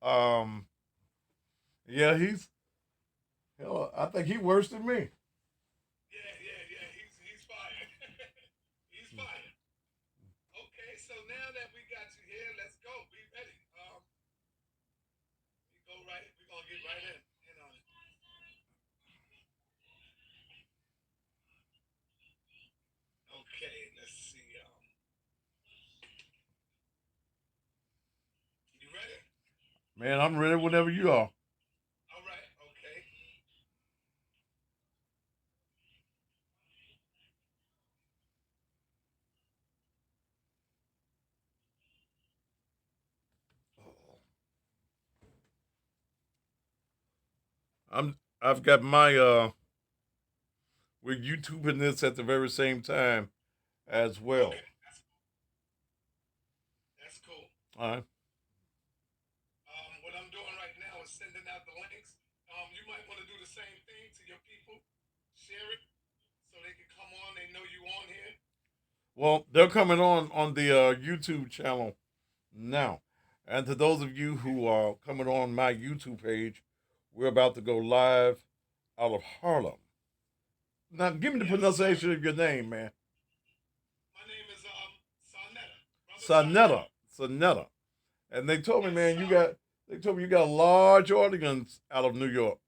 Um, yeah, hell, I think he worse than me. Yeah, yeah, yeah. He's fired. He's fired. Okay, so now that we got you here, let's go. Be ready. We go right. We're gonna get right in on it. Okay, let's see. You ready? Man, I'm ready whenever you are. All right. Okay. I've got my we're YouTubing this at the very same time as well. Okay. That's cool. All right. What I'm doing right now is sending out the links. You might want to do the same thing to your people. Share it so they can come on. They know you on here. Well, they're coming on the YouTube channel now. And to those of you Okay. who are coming on my YouTube page, we're about to go live out of Harlem. Now, give me the Yes, sir. pronunciation of your name, man. My name is Saneta, brother Saneta. Saneta. Saneta. And they told me, Yes, man, sir. they told me you got a large audience out of New York.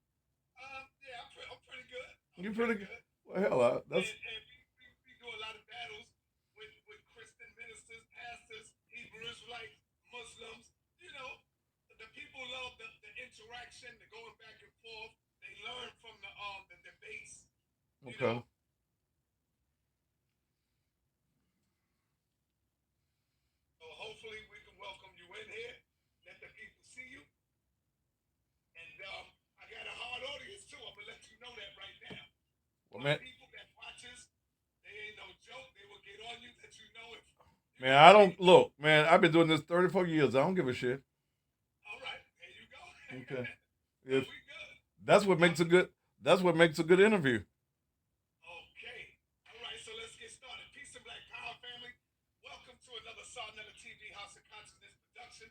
Yeah, I'm pretty good. I'm You pretty pretty good. good. Well, hell, that's And we do a lot of battles with Christian ministers, pastors, Hebrew Israelites, Muslims. You know, the people love the interaction, the going back and forth. They learn from the debates. You okay. know, so hopefully we can welcome you in here, let the people see you, and I got a hard audience too. I'm gonna let you know that right now. Well, My man, people that watches, they ain't no joke. They will get on you that you know if you man, know I what I don't mean. look, man. I've been doing this 34 years. I don't give a shit. All right, there you go. Okay. So If we good. that's what Now, makes a good that's what makes a good interview. okay. All right, so let's get started. Peace and Black Power family. Welcome to another Sarnetta TV House of Consciousness production.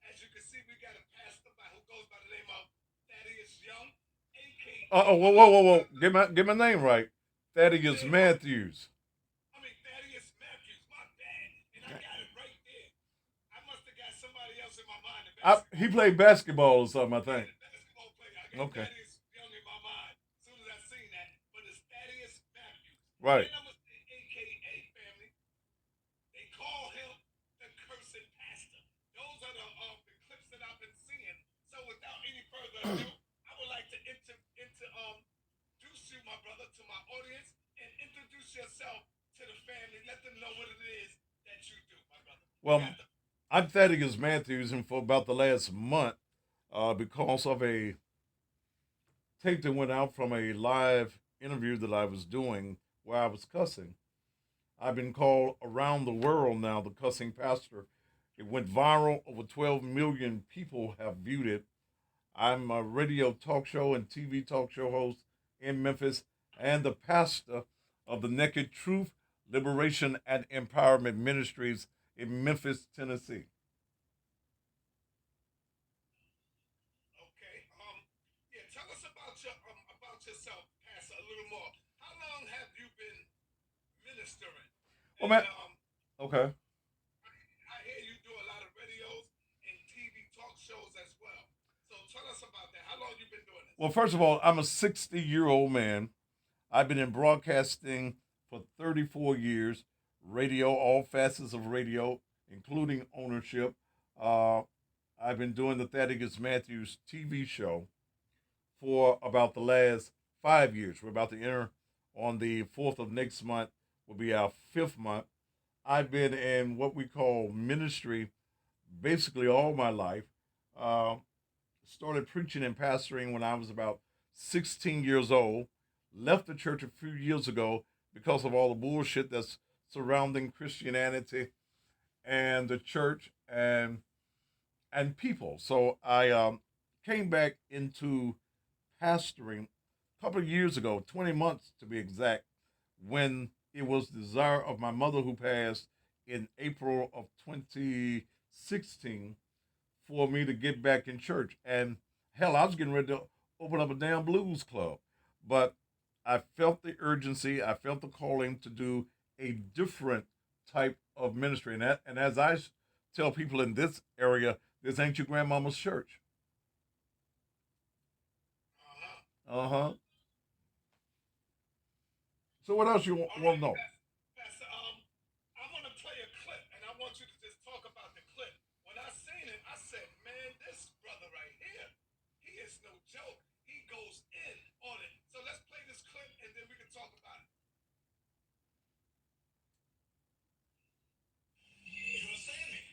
As you can see, we got a pastor who goes by the name of Thaddeus Young, aka Oh, whoa, my whoa, little whoa, whoa. brother. Get my name right. Thaddeus Say what? Matthews. I mean Thaddeus Matthews, my bad. And I got it right there. I must have got somebody else in my mind, a He basketball played player. basketball or something, I Yeah, think. the basketball player. I got Okay. Thaddeus Young in my mind as soon as I seen that. But it's Thaddeus Matthews. Right. And I'm going to say AKA family. They call him the cursed pastor. Those are the clips that I've been seeing. So without any further ado, I would like to introduce you, my brother, to my audience and introduce yourself to the family. Let them know what it is that you do, my brother. You Well, got the I'm Thaddeus Matthews, and for about the last month, because of a tape that went out from a live interview that I was doing where I was cussing, I've been called around the world now the cussing pastor. It went viral. Over 12 million people have viewed it. I'm a radio talk show and TV talk show host in Memphis and the pastor of the Naked Truth, Liberation, and Empowerment Ministries in Memphis, Tennessee. okay. Yeah. Tell us about yourself, Pastor, a little more. How long have you been ministering? Well, And man, okay. I hear you do a lot of radios and TV talk shows as well. So tell us about that. How long you been doing this? Well, first of all, I'm a 60-year-old man. I've been in broadcasting for 34 years, radio, all facets of radio, including ownership. Uh, I've been doing the Thaddeus Matthews TV show for about the last 5 years. We're about to enter on the 4th of next month, will be our fifth month. I've been in what we call ministry basically all my life. Uh, Started preaching and pastoring when I was about 16 years old. Left the church a few years ago because of all the bullshit that's surrounding Christianity and the church and people. So I came back into pastoring a couple of years ago, 20 months to be exact, when it was the desire of my mother who passed in April of 2016 for me to get back in church. And hell, I was getting ready to open up a damn blues club, but I felt the urgency. I felt the calling to do a different type of ministry. And as I tell people in this area, this ain't your grandmama's church. Uh-huh. Uh huh. So what else you All want right, to know? Pastor. I want to play a clip, and I want you to just talk about the clip. When I seen it, I said, "Man, this brother right here, he is no joke. He goes in on it." So let's play this clip, and then we can talk about it. You understand me?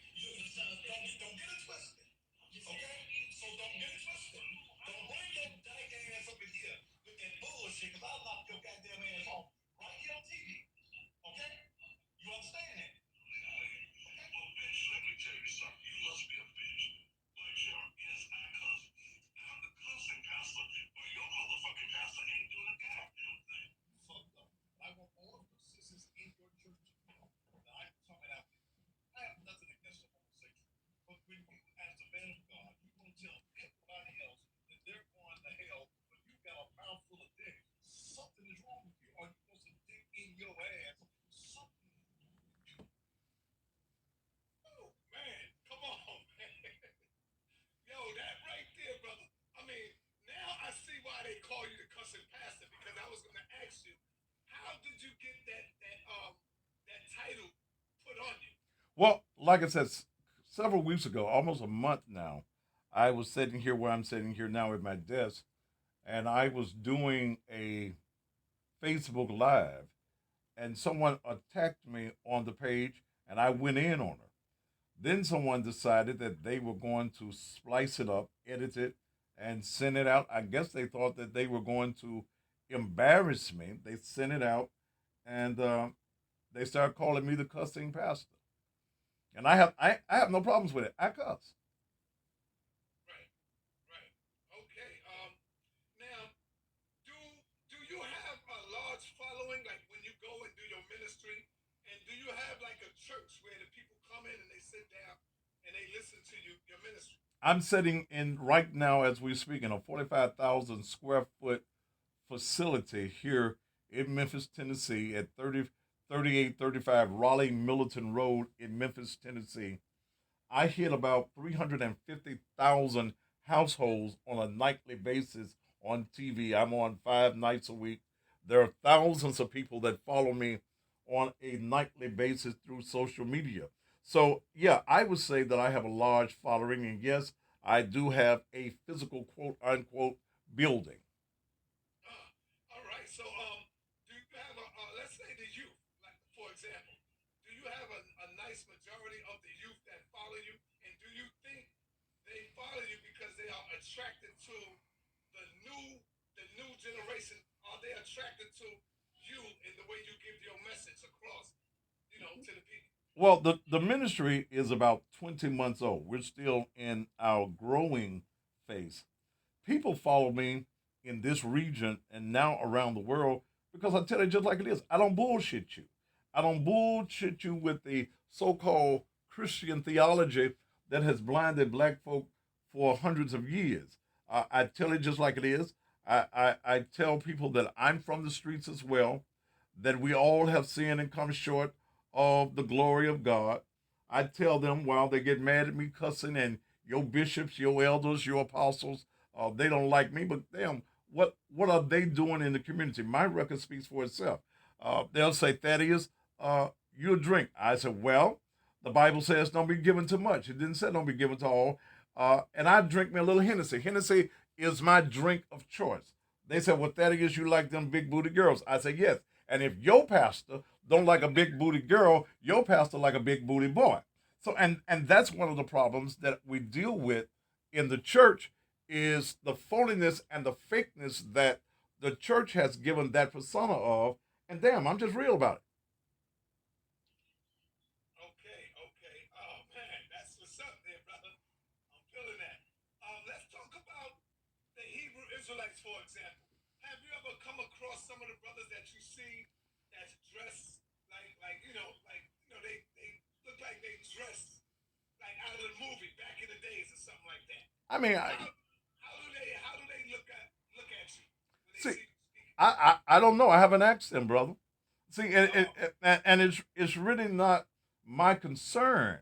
Don't get it twisted. Okay? So don't get it twisted. Don't bring your dyke ass up in here with that bullshit, because I'll knock your goddamn ass off right here on TV. Okay? You understand that? Okay? Well, bitch, let me tell you something. You must be a bitch. Like, sure, yes, I cuss. I'm the cussing pastor, but your motherfucking pastor ain't doing a goddamn thing. Fucked up. I want all of the sisters in your church to know that I'm coming out. I have nothing against the homosexual. But when you, as a man of God, you want to tell everybody else that they're going to hell when you got a mouth full of dick, something is wrong with you. Or you want some dick in your ass, something is wrong with you. Oh, man. Come on, man. Yo, that right there, brother. I mean, now I see why they call you the cussing pastor, because I was going to ask you, how did you get that title put on you? Well, like I said, several weeks ago, almost a month now, I was sitting here where I'm sitting here now at my desk, and I was doing a Facebook Live, and someone attacked me on the page, and I went in on her. Then someone decided that they were going to splice it up, edit it, and send it out. I guess they thought that they were going to embarrass me. They sent it out, and they started calling me the cussing pastor. And I have no problems with it. I cuss. Right, right. Okay. Now, do do you have a large following, like when you go and do your ministry, and do you have like a church where the people come in and they sit down and they listen to your ministry? I'm sitting in right now as we speak in a 45,000 square foot facility here in Memphis, Tennessee at 3835 Raleigh Millerton Road in Memphis, Tennessee. I hit about 350,000 households on a nightly basis on TV. I'm on 5 nights a week. There are thousands of people that follow me on a nightly basis through social media. So, yeah, I would say that I have a large following, and yes, I do have a physical quote unquote building. All right. So, do you have let's say the youth, like for example, do you have a nice majority of the youth that follow you, and do you think they follow you because they are attracted to the new the new generation? Are they attracted to you in the way you give your message across, to the people? Well, the ministry is about 20 months old. We're still in our growing phase. People follow me in this region and now around the world because I tell you just like it is. I don't bullshit you. I don't bullshit you with the so-called Christian theology that has blinded black folk for hundreds of years. I tell it just like it is. I tell people that I'm from the streets as well, that we all have sinned and come short of the glory of God. I tell them while they get mad at me cussing and your bishops, your elders, your apostles, they don't like me, but damn, what are they doing in the community? My record speaks for itself. They'll say, Thaddeus, you drink. I said, well, the Bible says don't be given to much. It didn't say don't be given to all. And I drink me a little Hennessy. Hennessy is my drink of choice. They said, well, Thaddeus, you like them big booty girls. I said, yes. And if your pastor don't like a big booty girl, your pastor like a big booty boy. So and that's one of the problems that we deal with in the church is the phoniness and the fakeness that the church has given that persona of. And damn, I'm just real about it. Okay, okay. Oh man, that's what's up there, brother. I'm feeling that. Let's talk about the Hebrew Israelites, for example. Have you ever come across some of the brothers that you see that's dressed like they look like they dress like out of the movie back in the days or something like that. I mean, How do they look at you when they see, see you speaking? I don't know. I haven't asked them, brother. See, Oh, and it's really not my concern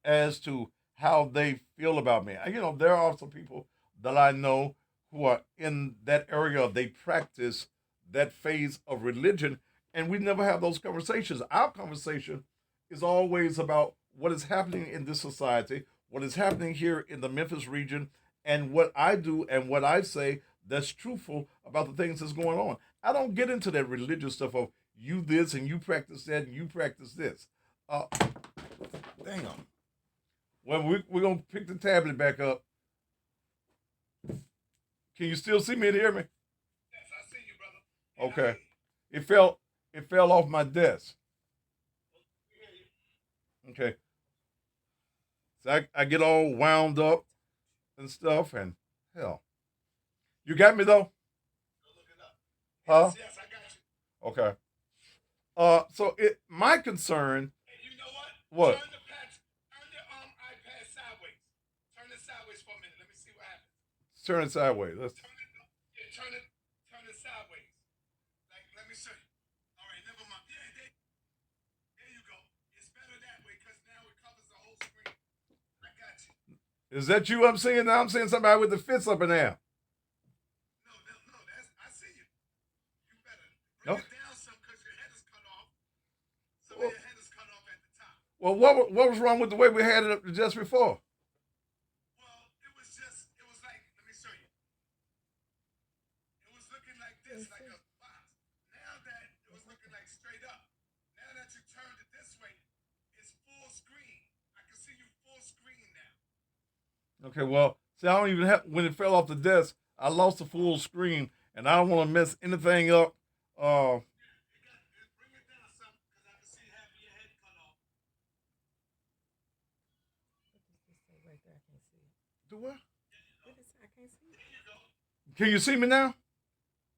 as to how they feel about me. There are also people that I know who are in that area. They practice that phase of religion, and we never have those conversations. Our conversation is always about what is happening in this society, what is happening here in the Memphis region, and what I do and what I say that's truthful about the things that's going on. I don't get into that religious stuff of you this and you practice that and you practice this. Uh, Damn. Well, we're going to pick the tablet back up. Can you still see me and hear me? yes, I see you, brother, and I Okay. hear you. It fell off my desk. We hear you. Okay. So I get all wound up and stuff, and hell. You got me though? Go look it up. Huh? Yes, I got you. Okay. So my concern. Hey, you know what? What? Turn the iPad sideways. Turn it sideways for a minute. Let me see what happens. Turn it sideways. Let's. Turn it. Yeah, turn it sideways. Like, let me show you. All right, never mind. Yeah, there you go. It's better that way because now it covers the whole screen. I got you. Is that you I'm seeing now? I'm seeing somebody with the fists up in there. No, no, no. I see you. You better bring No. it down some because your head is cut off. Some of Well, your head is cut off at the top. what was wrong with the way we had it up just before? Well, it was like, let me show you. It was looking like this, like a box. Now that it was looking like straight up. Now that you turned it this way, it's full screen. I can see you full screen now. Okay, well, see, I don't even have when it fell off the desk. I lost the full screen, and I don't want to mess anything up. Uh, Bring it down some because I can see half of your head cut off. do what? There you go. Can you see me now?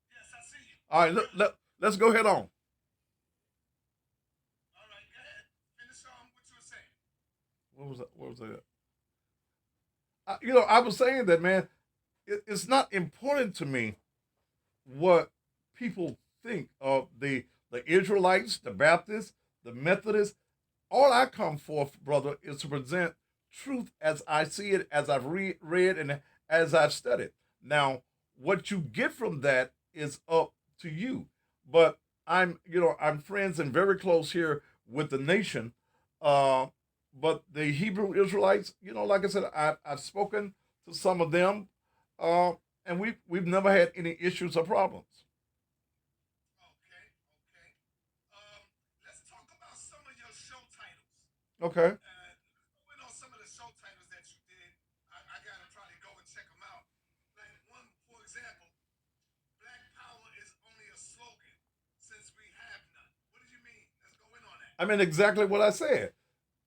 Yes, I see you. All right, let's go ahead on. All right, go ahead. Finish on what you were saying. What was that? What was that? I was saying that, man. It's not important to me what people think of the Israelites, the Baptists, the Methodists. All I come forth, brother, is to present truth as I see it, as I've read, and as I've studied. Now, what you get from that is up to you. But I'm friends and very close here with the nation. Uh, but the Hebrew Israelites, like I said, I've spoken to some of them, uh, and we've never had any issues or problems. Okay, okay. Um, let's talk about some of your show titles. Okay. We know some of the show titles that you did. I gotta probably go and check them out. Like one, for example, Black Power is only a slogan since we have none. What did you mean? Let's go in on that. I mean exactly what I said.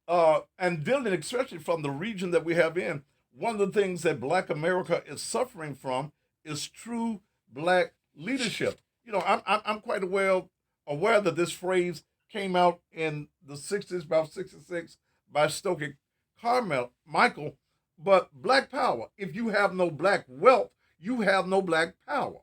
And dealing especially from the region that we have in, one of the things that Black America is suffering from is true Black leadership. I'm quite aware that this phrase came out in the '60s, about '66, by Stokely Michael. But Black Power, if you have no Black wealth, you have no Black power.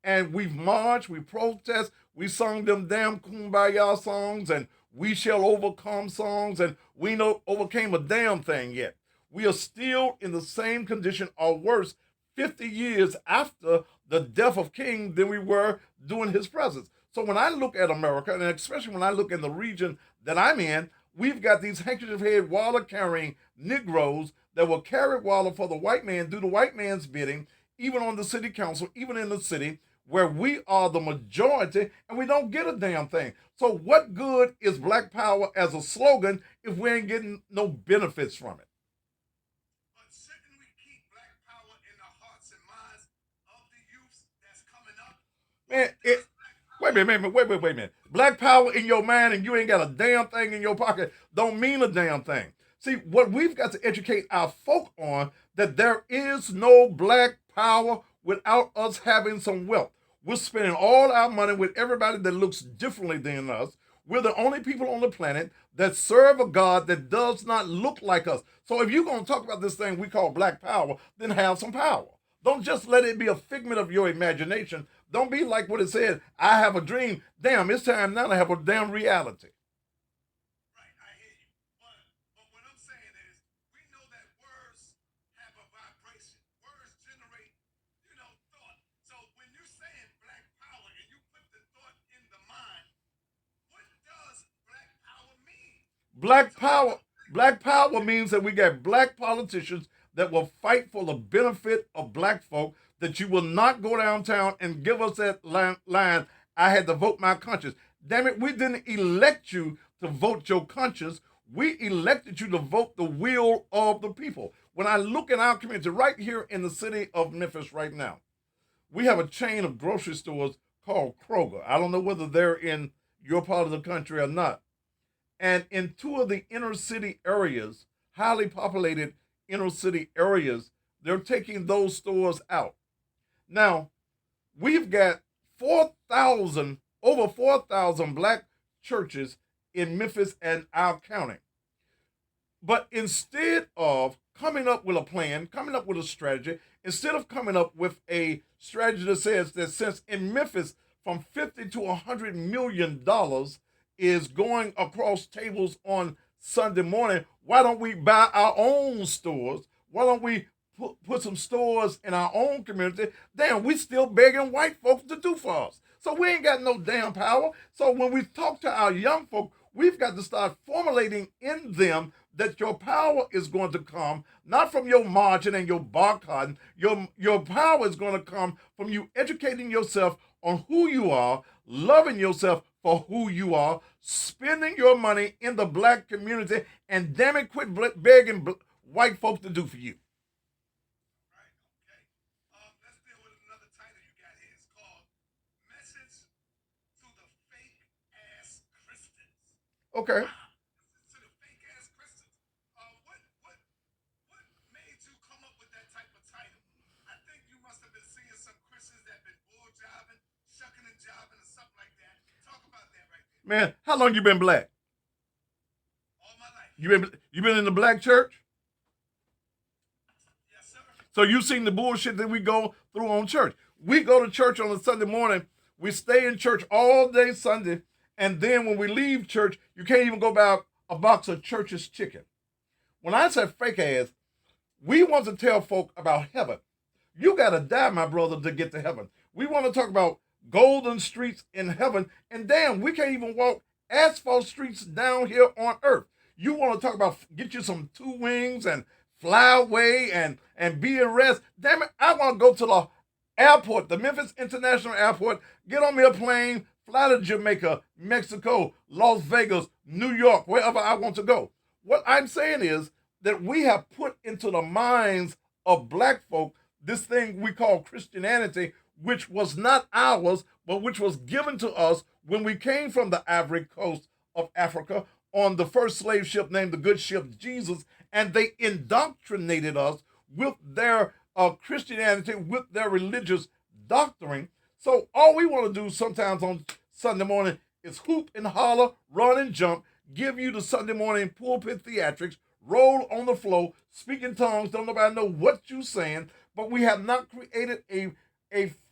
And we've marched, we protest, we sung them damn kumbaya songs and we shall overcome songs, and we know overcame a damn thing yet. We are still in the same condition or worse 50 years after the death of King than we were during his presence. So when I look at America, and especially when I look in the region that I'm in, we've got these handkerchief head water carrying Negroes that will carry water for the white man, do the white man's bidding, even on the city council, even in the city, where we are the majority and we don't get a damn thing. So, what good is Black Power as a slogan if we ain't getting no benefits from it? But shouldn't we keep Black Power in the hearts and minds of the youth that's coming up? Man, What does Black wait a Power minute, wait a minute. Black Power in your mind and you ain't got a damn thing in your pocket don't mean a damn thing. See, what we've got to educate our folk on that there is no Black Power without us having some wealth. We're spending all our money with everybody that looks differently than us. We're the only people on the planet that serve a God that does not look like us. So if you're going to talk about this thing we call black power, then have some power. Don't just let it be a figment of your imagination. Don't be like what it said, I have a dream. Damn, it's time now to have a damn reality. Right, I hear you. But what I'm saying is, we know that words have a vibration. Words generate, thought. So when you're saying black power and you put the thought in the mind, what does black power mean? Black So what power, does black black power power mean? means that we got black politicians that will fight for the benefit of black folk, that you will not go downtown and give us that line, I had to vote my conscience. Damn it, we didn't elect you to vote your conscience. We elected you to vote the will of the people. When I look in our community right here in the city of Memphis right now, we have a chain of grocery stores called Kroger. I don't know whether they're in your part of the country or not. And in two of the inner city areas, highly populated inner city areas, they're taking those stores out. Now, we've got 4,000, over 4,000 black churches in Memphis and our county. But instead of coming up with a plan, coming up with a strategy, instead of coming up with a strategy that says that since in Memphis from 50 to $100 million is going across tables on Sunday morning, why don't we buy our own stores? Why don't we put some stores in our own community? Damn, we still begging white folks to do for us. So we ain't got no damn power. So when we talk to our young folk, we've got to start formulating in them that your power is going to come not from your marching and your boycotting. Your power is going to come from you educating yourself on who you are, loving yourself for who you are, spending your money in the black community, and damn it, quit begging white folks to do for you. Right, okay. Let's deal with another title you got here. It's called Message to the Fake Ass Christians. Okay. To the fake ass Christians. What made you come up with that type of title? I think you must have been seeing some Christians that have been bull jobbing, shucking and jobbing, or something like that. Talk about that right there. Man, how long you been black? All my life. You been in the black church? Yes, sir. So you seen the bullshit that we go through on church. We go to church on a Sunday morning. We stay in church all day Sunday. And then when we leave church, you can't even go buy a box of church's chicken. When I say fake ass, we want to tell folk about heaven. You got to die, my brother, to get to heaven. We want to talk about golden streets in heaven. And damn, we can't even walk asphalt streets down here on earth. You want to talk about get you some two wings and fly away and be at rest. Damn it, I want to go to the airport, the Memphis International Airport, get on me a plane, fly to Jamaica, Mexico, Las Vegas, New York, wherever I want to go. What I'm saying is that we have put into the minds of black folk this thing we call Christianity, which was not ours, but which was given to us when we came from the Ivory Coast of Africa on the first slave ship named the Good Ship Jesus, and they indoctrinated us with their Christianity, with their religious doctrine. So all we want to do sometimes on Sunday morning is hoop and holler, run and jump, give you the Sunday morning pulpit theatrics, roll on the floor, speak in tongues, don't nobody know what you're saying, but we have not created an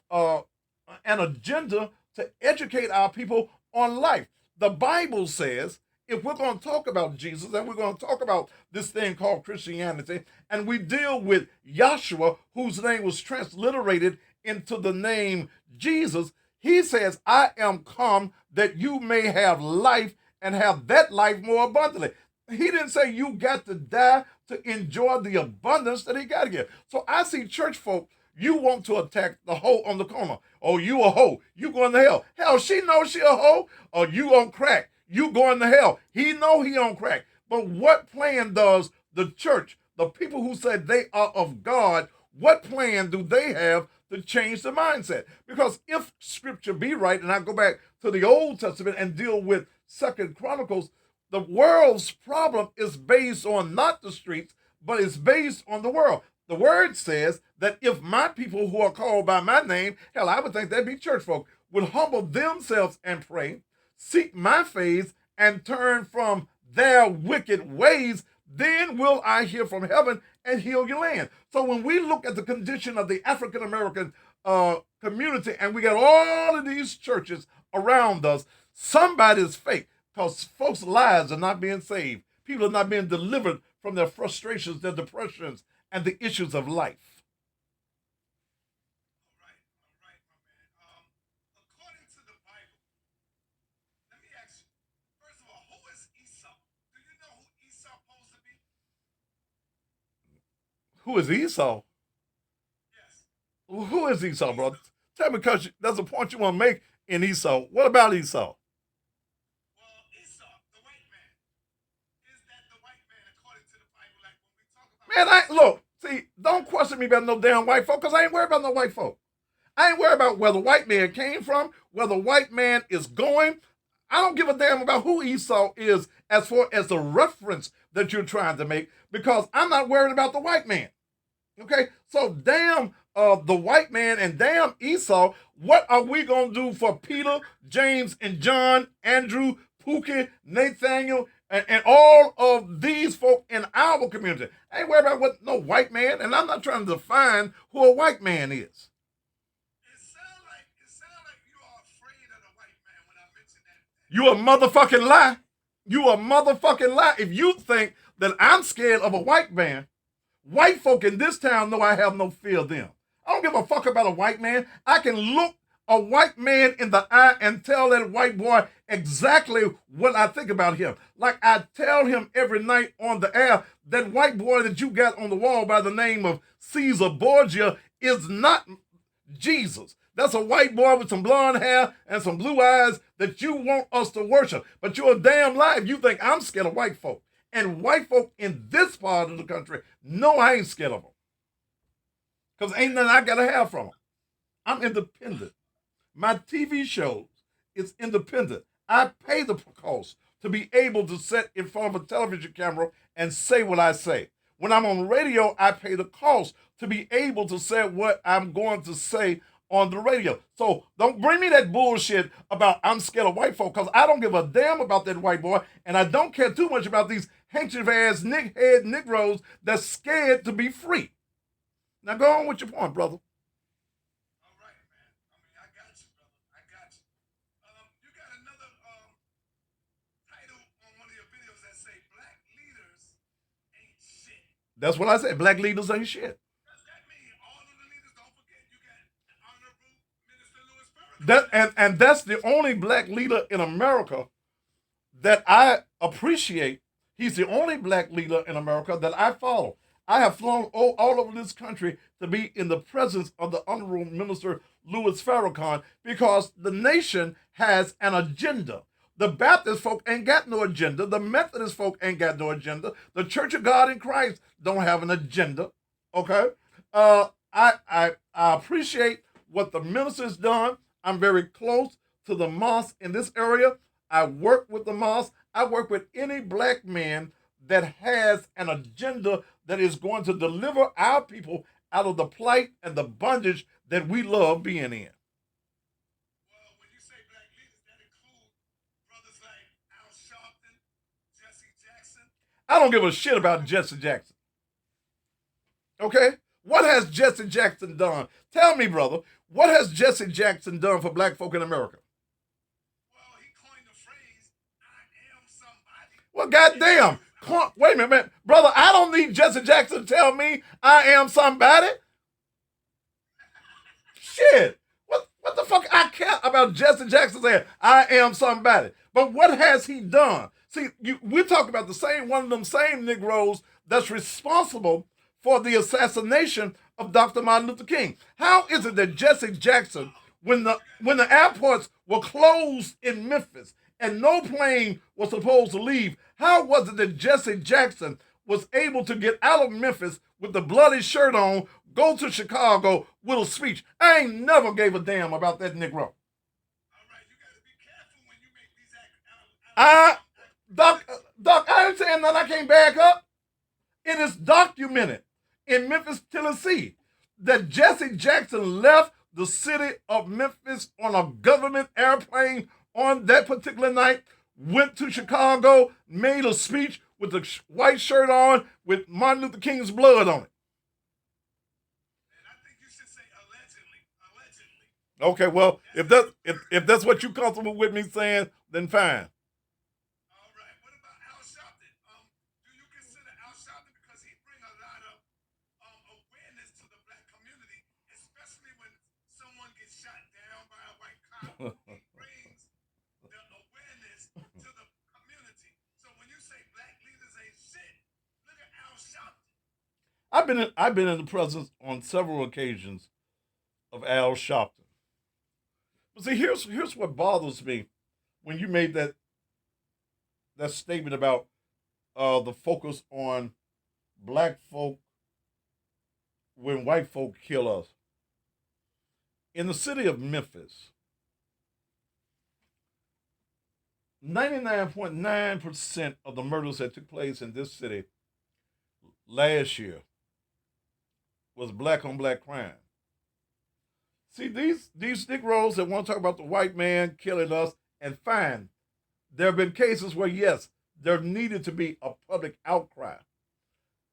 agenda to educate our people on life. The Bible says if we're going to talk about Jesus and we're going to talk about this thing called Christianity, and we deal with Yahshua, whose name was transliterated into the name Jesus, he says, I am come that you may have life and have that life more abundantly. He didn't say you got to die to enjoy the abundance that he got here. So I see church folk, you want to attack the hoe on the corner. Oh, you a hoe. You going to hell. Hell, she knows she a hoe. Or you on crack. You going to hell. He know he on crack. But what plan does the church, the people who said they are of God, what plan do they have to change the mindset? Because if scripture be right, and I go back to the Old Testament and deal with Second Chronicles, the world's problem is based on not the streets, but it's based on the world. The word says that if my people who are called by my name, hell, I would think that'd be church folk, would humble themselves and pray, seek my face and turn from their wicked ways, then will I hear from heaven and heal your land. So when we look at the condition of the African American community, and we got all of these churches around us, somebody's fake because folks' lives are not being saved. People are not being delivered from their frustrations, their depressions, and the issues of life. All right, my man. According to the Bible, let me ask you. First of all, who is Esau? Do you know who Esau supposed to be? Who is Esau? Yes. Who is Esau, Esau. brother? Tell me, because there's a point you want to make in Esau. What about Esau? Well, Esau, the white man, is that the white man according to the Bible? Like when we talk about Man, I Esau, look, see, don't question me about no damn white folk, because I ain't worried about no white folk. I ain't worried about where the white man came from, where the white man is going. I don't give a damn about who Esau is as far as the reference that you're trying to make, because I'm not worried about the white man. Okay, so damn the white man and damn Esau. What are we gonna do for Peter, James, and John, Andrew, Pookie, Nathaniel, and all of these folk in our community? I ain't worried about what no white man, and I'm not trying to define who a white man is. it sound like you are afraid of the white man when I mention that You a name. motherfucking lie. You a motherfucking lie. If you think that I'm scared of a white man, white folk in this town know I have no fear of them. I don't give a fuck about a white man. I can look a white man in the eye and tell that white boy exactly what I think about him. Like I tell him every night on the air, that white boy that you got on the wall by the name of Caesar Borgia is not Jesus. That's a white boy with some blonde hair and some blue eyes that you want us to worship. But you're a damn lie if you think I'm scared of white folk. And white folk in this part of the country, no, I ain't scared of them. Because ain't nothing I got to have from them. I'm independent. My TV shows is independent. I pay the cost to be able to sit in front of a television camera and say what I say. When I'm on radio, I pay the cost to be able to say what I'm going to say on the radio. So don't bring me that bullshit about I'm scared of white folk, because I don't give a damn about that white boy, and I don't care too much about these handkerchief ass nickhead Negroes that's scared to be free. Now go on with your point, brother. All right, man. I mean, I got you, brother. I got you. You got another title on one of your videos that say black leaders ain't shit. That's what I said. Black leaders ain't shit. Does that mean all of the leaders? Don't forget, you got Honorable Minister Louis That Farrakhan now. and that's the only black leader in America that I appreciate. He's the only black leader in America that I follow. I have flown all over this country to be in the presence of the Honorable Minister Louis Farrakhan, because the nation has an agenda. The Baptist folk ain't got no agenda. The Methodist folk ain't got no agenda. The Church of God in Christ don't have an agenda. Okay? I appreciate what the minister's done. I'm very close to the mosque in this area. I work with the mosque. I work with any black man that has an agenda that is going to deliver our people out of the plight and the bondage that we love being in. Well, when you say black leaders, that include brothers like Al Sharpton, Jesse Jackson. I don't give a shit about Jesse Jackson. Okay? What has Jesse Jackson done? Tell me, brother, what has Jesse Jackson done for black folk in America? Well, he coined the phrase, I am somebody. Well, goddamn. Wait a minute, man. Brother, I don't need Jesse Jackson to tell me I am somebody. Shit. What the fuck? I care about Jesse Jackson saying I am somebody. But what has he done? See, we talk about the same one of them same Negroes that's responsible for the assassination of Dr. Martin Luther King. How is it that Jesse Jackson, when the airports were closed in Memphis and no plane was supposed to leave, how was it that Jesse Jackson was able to get out of Memphis with the bloody shirt on, go to Chicago with a speech? I ain't never gave a damn about that Negro. All right, you got to be careful when you make these I, Doc, I ain't saying that I can't back up. It is documented in Memphis, Tennessee, that Jesse Jackson left the city of Memphis on a government airplane on that particular night went to Chicago, made a speech with the white shirt on with Martin Luther King's blood on it. And I think you should say allegedly. Allegedly. Okay, well, That's the if that's what you're comfortable with me saying, then fine. all right. What about Al Sharpton? Do you consider Al Sharpton because he bring a lot of awareness to the black community, especially when someone gets shot down by a white cop? He brings the awareness to the community. So when you say black leaders ain't shit, look at Al Sharpton. I've been in the presence on several occasions of Al Sharpton. But see, here's what bothers me when you made that statement about the focus on black folk when white folk kill us. In the city of Memphis, 99.9% of the murders that took place in this city last year was black on black crime. See, these Negroes that want to talk about the white man killing us, and fine, there have been cases where, yes, there needed to be a public outcry.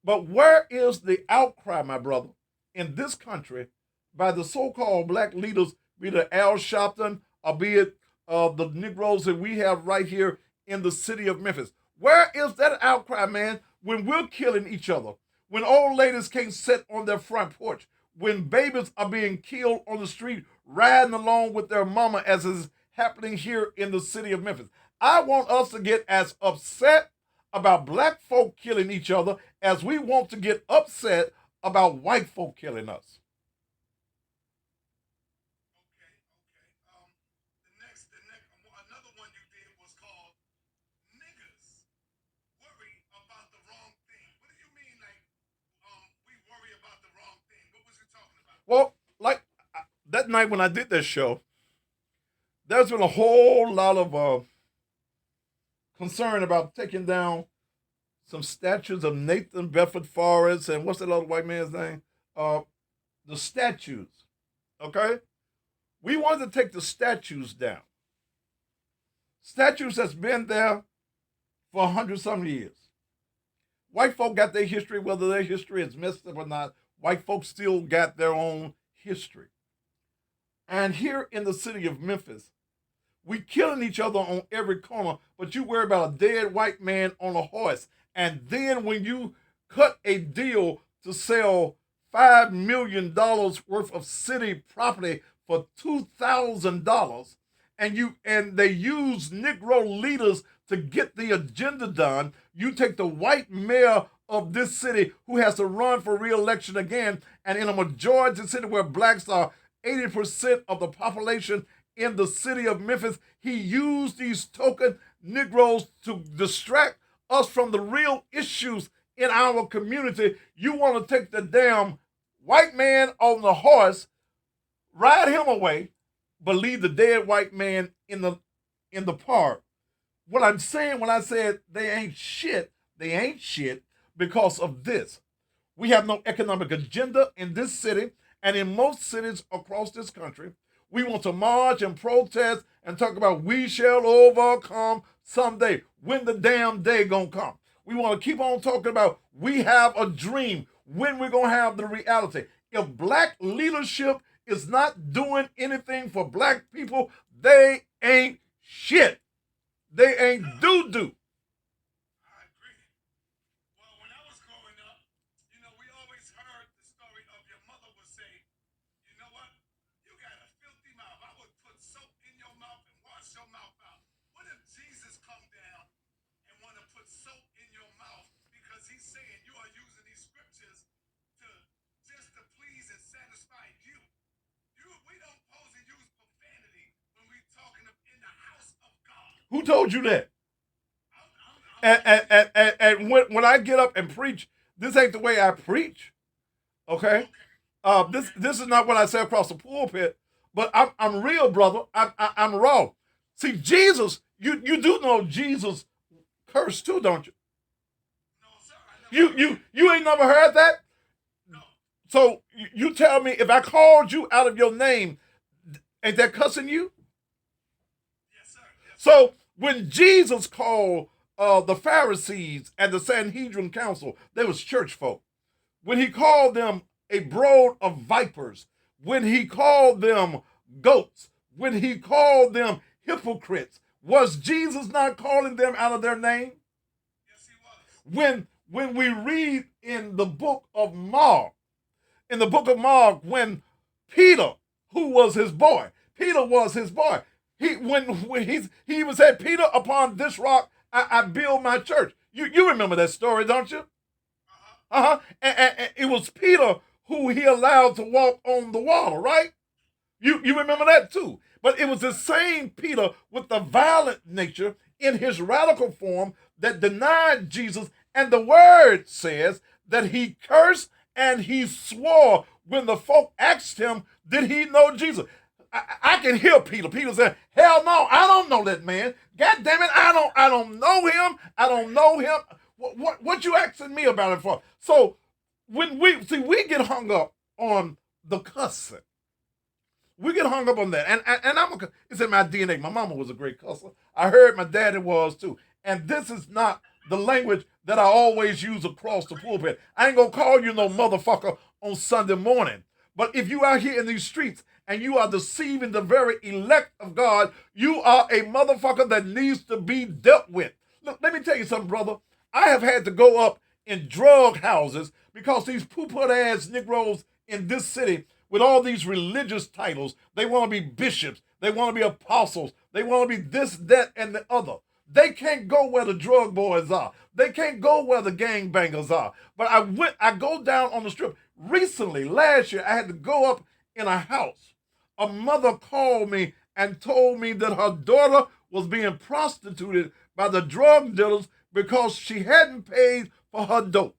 But where is the outcry, my brother, in this country by the so called black leaders, be it Al Sharpton or be it the Negroes that we have right here in the city of Memphis? Where is that outcry, man, when we're killing each other? When old ladies can't sit on their front porch? When babies are being killed on the street, riding along with their mama, as is happening here in the city of Memphis? I want us to get as upset about black folk killing each other as we want to get upset about white folk killing us. Okay, okay. The next, another one you did was called niggas worry about the wrong thing. What do you mean, like, we worry about the wrong thing? What was you talking about? Well, like that night when I did that show, there's been a whole lot of concern about taking down some statues of Nathan Bedford Forrest and what's that other white man's name? Uh, the statues. Okay, we wanted to take the statues down. Statues that's been there for 100 some years. White folk got their history, whether their history is messed up or not. White folks still got their own history. And here in the city of Memphis, we killing each other on every corner, but you worry about a dead white man on a horse. And then when you cut a deal to sell $5 million worth of city property for $2,000, and they use Negro leaders to get the agenda done, you take the white mayor of this city who has to run for re-election again, and in a majority city where blacks are 80% of the population in the city of Memphis, he used these token Negroes to distract us from the real issues in our community. You want to take the damn white man on the horse, ride him away, but leave the dead white man in the park. What I'm saying when I said they ain't shit because of this. We have no economic agenda in this city and in most cities across this country. We want to march and protest and talk about we shall overcome someday. When the damn day gonna come? We want to keep on talking about we have a dream. When we're gonna have the reality. If black leadership is not doing anything for black people, they ain't shit. They ain't doo-doo. I agree. Well, when I was growing up, we always heard the story of your mother would say, you know what? You got a filthy mouth. I would put soap in your mouth and wash your mouth out. What if Jesus come down and want to put soap in your mouth because he's saying you are using these scriptures to just to please and satisfy you? We don't supposed to use profanity when we talking in the house of God. Who told you that? I'm telling you. And when I get up and preach, this ain't the way I preach. Okay? Okay. This is not what I say across the pulpit, but I'm real, brother. I'm raw. See, Jesus, you do know Jesus cursed too, don't you? No, sir. I never You ain't never heard that? No. So you tell me if I called you out of your name, ain't that cussing you? Yes, sir. So when Jesus called the Pharisees and the Sanhedrin council, they was church folk. When he called them a brood of vipers, when he called them goats, when he called them hypocrites, was Jesus not calling them out of their name? Yes, he was. When we read in the book of Mark, when Peter, who was his boy, Peter was his boy. He even said, Peter, upon this rock I build my church. You remember that story, don't you? And it was Peter who he allowed to walk on the water, right? You remember that too. But it was the same Peter with the violent nature in his radical form that denied Jesus. And the word says that he cursed and he swore when the folk asked him, did he know Jesus? I can hear Peter. Peter said, hell no, I don't know that man. God damn it, I don't know him. I don't know him. What you asking me about it for? So when we get hung up on the cussing. We get hung up on that. It's in my DNA. My mama was a great cusser. I heard my daddy was too. And this is not the language that I always use across the pulpit. I ain't gonna call you no motherfucker on Sunday morning. But if you out here in these streets and you are deceiving the very elect of God, you are a motherfucker that needs to be dealt with. Look, let me tell you something, brother. I have had to go up in drug houses because these poo-put ass Negroes in this city with all these religious titles, they want to be bishops, they want to be apostles, they want to be this, that, and the other. They can't go where the drug boys are. They can't go where the gangbangers are. But I go down on the strip. Recently, last year, I had to go up in a house. A mother called me and told me that her daughter was being prostituted by the drug dealers because she hadn't paid for her dope.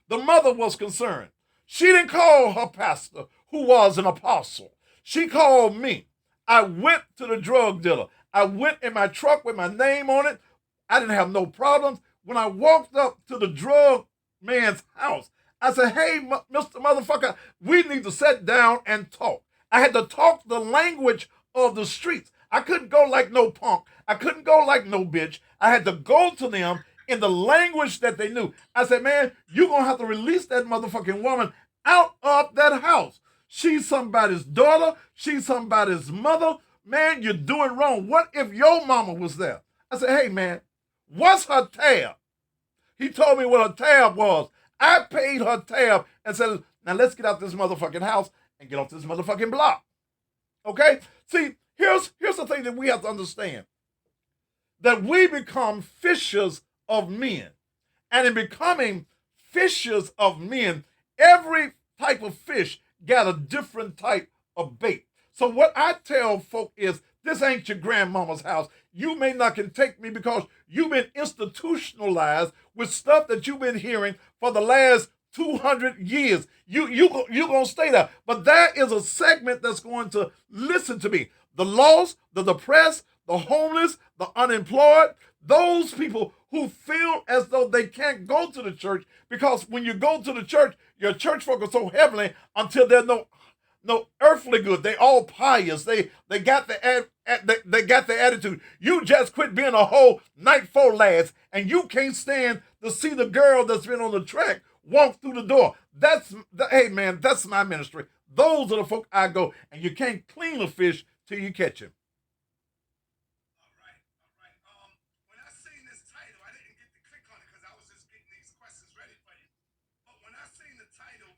The mother was concerned. She didn't call her pastor, who was an apostle. She called me. I went to the drug dealer. I went in my truck with my name on it. I didn't have no problems. When I walked up to the drug man's house, I said, hey, Mr. Motherfucker, we need to sit down and talk. I had to talk the language of the streets. I couldn't go like no punk. I couldn't go like no bitch. I had to go to them in the language that they knew. I said, man, you're going to have to release that motherfucking woman out of that house. She's somebody's daughter. She's somebody's mother. Man, you're doing wrong. What if your mama was there? I said, hey, man, what's her tab? He told me what her tab was. I paid her tab and said, now let's get out this motherfucking house and get off this motherfucking block. Okay? See, here's the thing that we have to understand. That we become fishers of men. And in becoming fishers of men, every type of fish got a different type of bait. So what I tell folk is, this ain't your grandmama's house. You may not can take me because you've been institutionalized with stuff that you've been hearing for the last 200 years. You're going to stay there. But there is a segment that's going to listen to me. The lost, the depressed, the homeless, the unemployed, those people who feel as though they can't go to the church because when you go to the church, your church folk are so heavenly until there's no earthly good. They all pious. They got the attitude. You just quit being a whole night for lads, and you can't stand to see the girl that's been on the track walk through the door. Hey man, that's my ministry. Those are the folk I go, and you can't clean a fish till you catch him. When I seen this title, I didn't get to click on it because I was just getting these questions ready for you. But when I seen the title,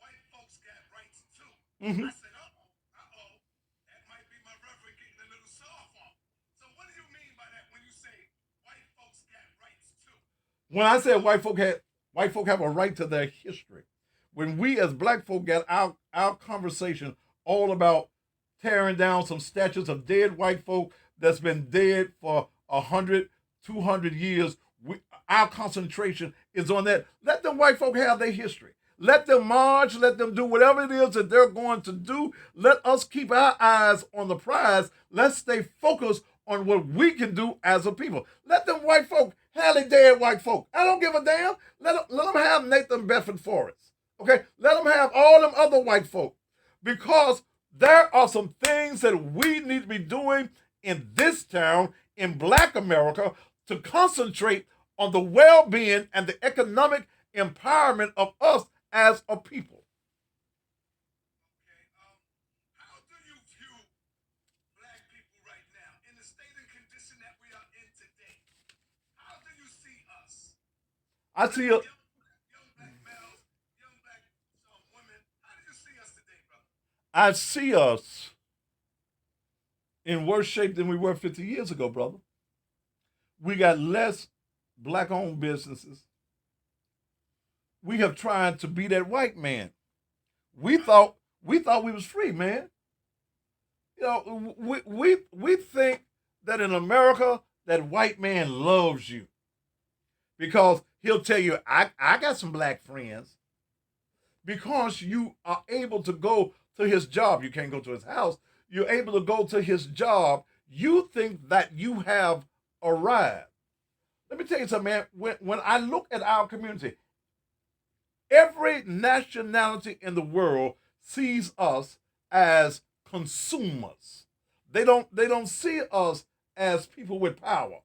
white folks got rights too. I said, that might be my reverend getting a little soft on. So what do you mean by that when you say white folks got rights too? When I said white folk have a right to their history. When we as black folk got our conversation all about tearing down some statues of dead white folk that's been dead for 100, 200 years, our concentration is on that. Let them white folk have their history. Let them march, let them do whatever it is that they're going to do. Let us keep our eyes on the prize. Let's stay focused on what we can do as a people. Let them white folk have their dead white folk. I don't give a damn. Let them have Nathan Bedford Forrest. Okay? Let them have all them other white folk. Because there are some things that we need to be doing in this town, in Black America to concentrate on the well-being and the economic empowerment of us as a people. Okay. How do you view black people right now in the state and condition that we are in today? How do you see us? I Young, see a, young black males, young black women. How do you see us today, brother? I see us in worse shape than we were 50 years ago, brother. We got less black-owned businesses. We have tried to be that white man. We thought we was free, man. You know, we think that in America that white man loves you because he'll tell you, I got some black friends. Because you are able to go to his job, you can't go to his house. You're able to go to his job. You think that you have arrived. Let me tell you something, man. When I look at our community, every nationality in the world sees us as consumers. They don't see us as people with power.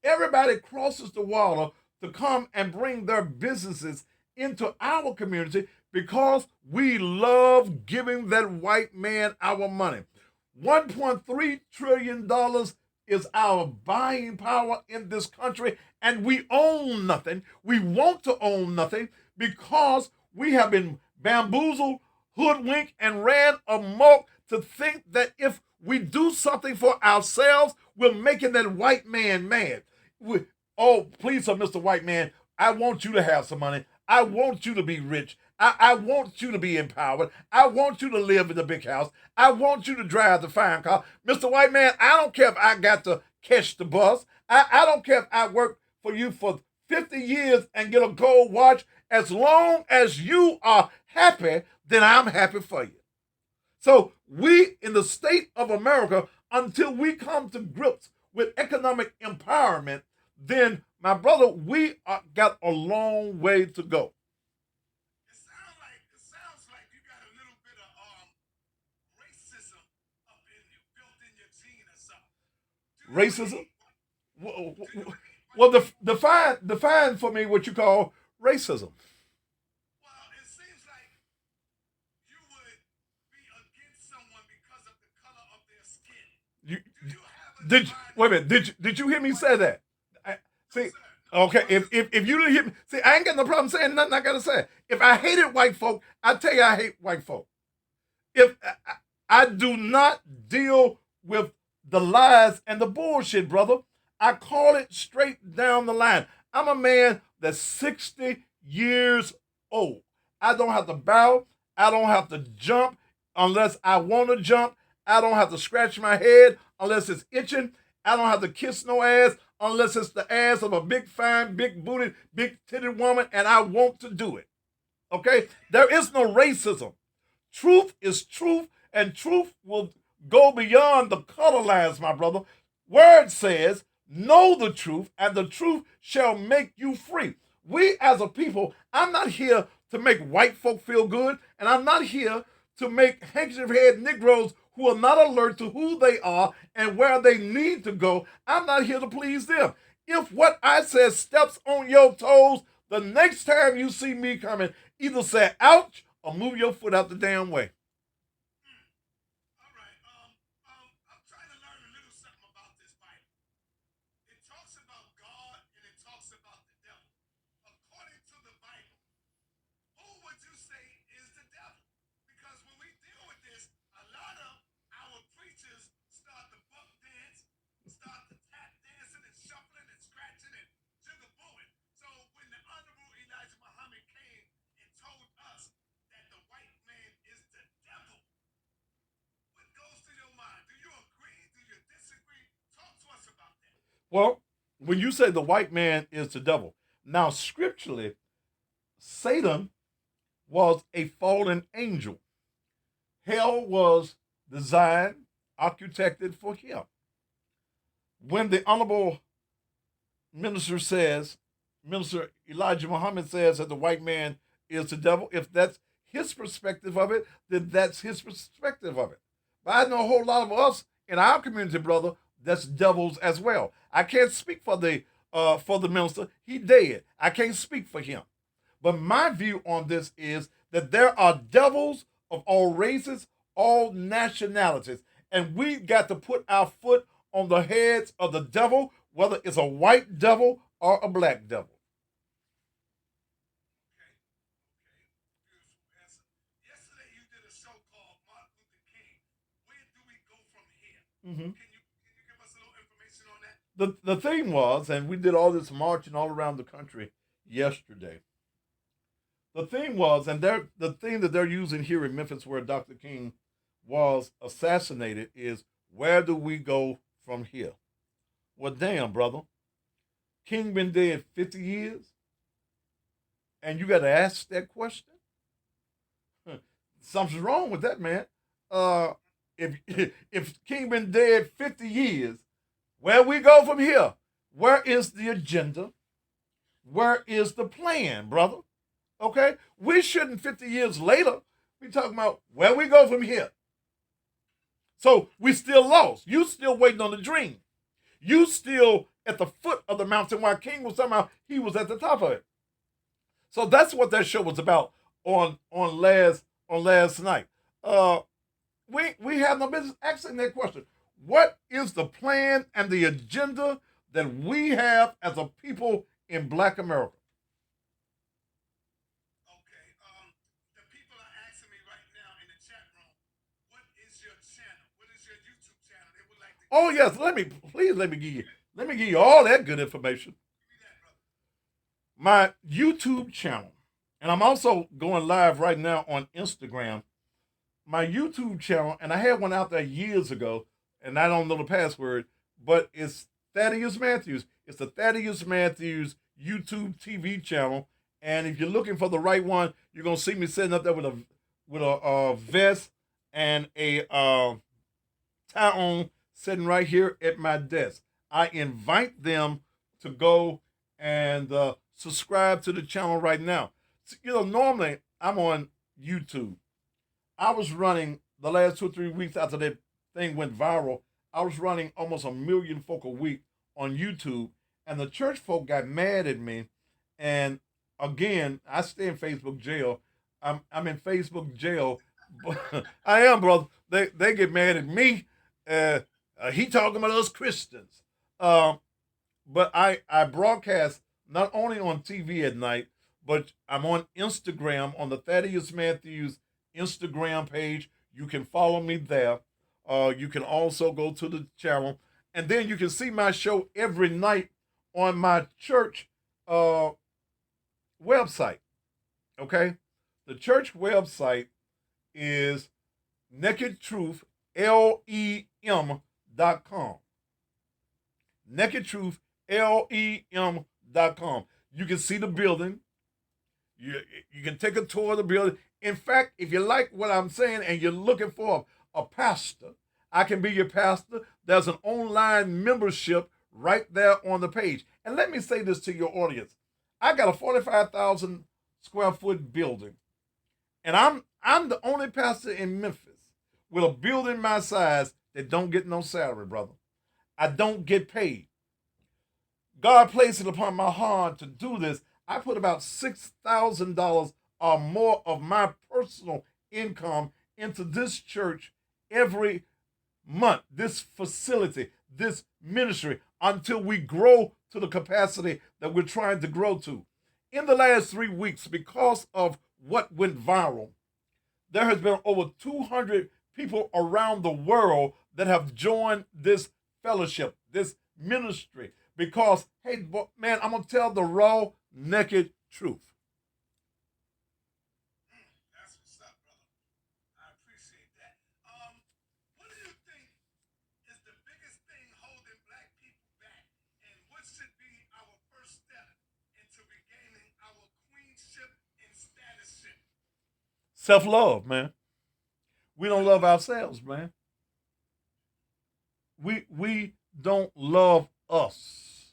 Everybody crosses the water to come and bring their businesses into our community because we love giving that white man our money. $1.3 trillion is our buying power in this country, and we own nothing. We want to own nothing because we have been bamboozled, hoodwinked, and ran amok to think that if we do something for ourselves, we're making that white man mad. Oh, please, Mr. White Man, I want you to have some money. I want you to be rich. I want you to be empowered. I want you to live in the big house. I want you to drive the fine car. Mr. White Man, I don't care if I got to catch the bus. I don't care if I work for you for 50 years and get a gold watch. As long as you are happy, then I'm happy for you. So we in the state of America, until we come to grips with economic empowerment, then my brother, got a long way to go. It sounds like you got a little bit of racism up in you, built in your gene or something. Do you Racism. hate? Do you hate white Well, people? define for me what you call racism. Well, it seems like you would be against someone because of the color of their skin. You Do you have a did wait a dividing minute? Did you hear me white say people? that? I, No, see, sir. No, okay. no, If, sir. if if you didn't hear me, see, I ain't got no problem saying nothing I gotta say. If I hated white folk, I tell you I hate white folk. If I do not deal with the lies and the bullshit, brother. I call it straight down the line. I'm a man that's 60 years old. I don't have to bow. I don't have to jump unless I want to jump. I don't have to scratch my head unless it's itching. I don't have to kiss no ass unless it's the ass of a big, fine, big booted, big titted woman and I want to do it. Okay? There is no racism. Truth is truth, and truth will go beyond the color lines, my brother. Word says, know the truth, and the truth shall make you free. We as a people, I'm not here to make white folk feel good, and I'm not here to make handkerchief head Negroes who are not alert to who they are and where they need to go. I'm not here to please them. If what I said steps on your toes, the next time you see me coming, either say ouch or move your foot out the damn way. All right. I'm trying to learn a little something about this Bible. It talks about God and it talks about the devil. According to the Bible, who would you say is the devil? Because when we deal with this, a lot of our preachers start to buck dance, start to tap dancing and shuffling and scratching and jigabooing. So when the Honorable Elijah Muhammad came and told us that the white man is the devil, what goes to your mind? Do you agree? Do you disagree? Talk to us about that. Well, when you say the white man is the devil, now scripturally, Satan was a fallen angel. Hell was designed, architected for him. When the Honorable Minister says, Minister Elijah Muhammad says that the white man is the devil, if that's his perspective of it, then that's his perspective of it. But I know a whole lot of us in our community, brother, that's devils as well. I can't speak for the minister. He dead. I can't speak for him. But my view on this is that there are devils of all races, all nationalities, and we've got to put our foot on the heads of the devil, whether it's a white devil or a black devil. Okay, okay, beautiful answer. Yesterday you did a show called Martin Luther King. Where do we go from here? Mm-hmm. Can you give us a little information on that? The thing was, and we did all this marching all around the country yesterday. The thing was, and the thing that they're using here in Memphis, where Dr. King was assassinated, is where do we go from here? Well, damn, brother, King been dead 50 years, and you got to ask that question. Something's wrong with that, man. Uh, if if King been dead 50 years, where we go from here? Where is the agenda? Where is the plan, brother? Okay, we shouldn't 50 years later be talking about where we go from here. So we still lost. You still waiting on the dream. You still at the foot of the mountain while King was somehow he was at the top of it. So that's what that show was about on last night. Uh, we have no business asking that question. What is the plan and the agenda that we have as a people in Black America? Okay, the people are asking me right now in the chat room, what is your channel? What is your YouTube channel? They would like to Oh yes, let me give you all that good information. give me that, brother. My YouTube channel, and I'm also going live right now on Instagram. My YouTube channel, and I had one out there years ago, and I don't know the password, but it's Thaddeus Matthews. It's the Thaddeus Matthews YouTube TV channel, and if you're looking for the right one, you're gonna see me sitting up there with a vest and a tie on, sitting right here at my desk. I invite them to go and subscribe to the channel right now. Normally I'm on YouTube. I was running the last 2 or 3 weeks after that thing went viral. I was running almost a million folk a week on YouTube, and the church folk got mad at me. And again, I stay in Facebook jail. I'm in Facebook jail. I am, brother. They get mad at me. Uh, he talking about us Christians. Um, but I broadcast not only on TV at night, but I'm on Instagram on the Thaddeus Matthews Instagram page. You can follow me there. You can also go to the channel, and then you can see my show every night on my church uh, website. Okay, the church website is Naked Truth LEM.com. Naked Truth LEM.com. You can see the building. You can take a tour of the building. In fact, if you like what I'm saying and you're looking for a pastor, I can be your pastor. There's an online membership right there on the page. And let me say this to your audience. I got a 45,000 square foot building, and I'm the only pastor in Memphis with a building my size that don't get no salary, brother. I don't get paid. God placed it upon my heart to do this. I put about $6,000 or more of my personal income into this church every month, this facility, this ministry, until we grow to the capacity that we're trying to grow to. In the last 3 weeks, because of what went viral, there has been over 200 people around the world that have joined this fellowship, this ministry, because, hey, man, I'm going to tell the raw, naked truth. That's what's up, brother. I appreciate that. What do you think is the biggest thing holding black people back? And what should be our first step into regaining our queenship and statusship? Self love, man. We don't love ourselves, man. We don't love us.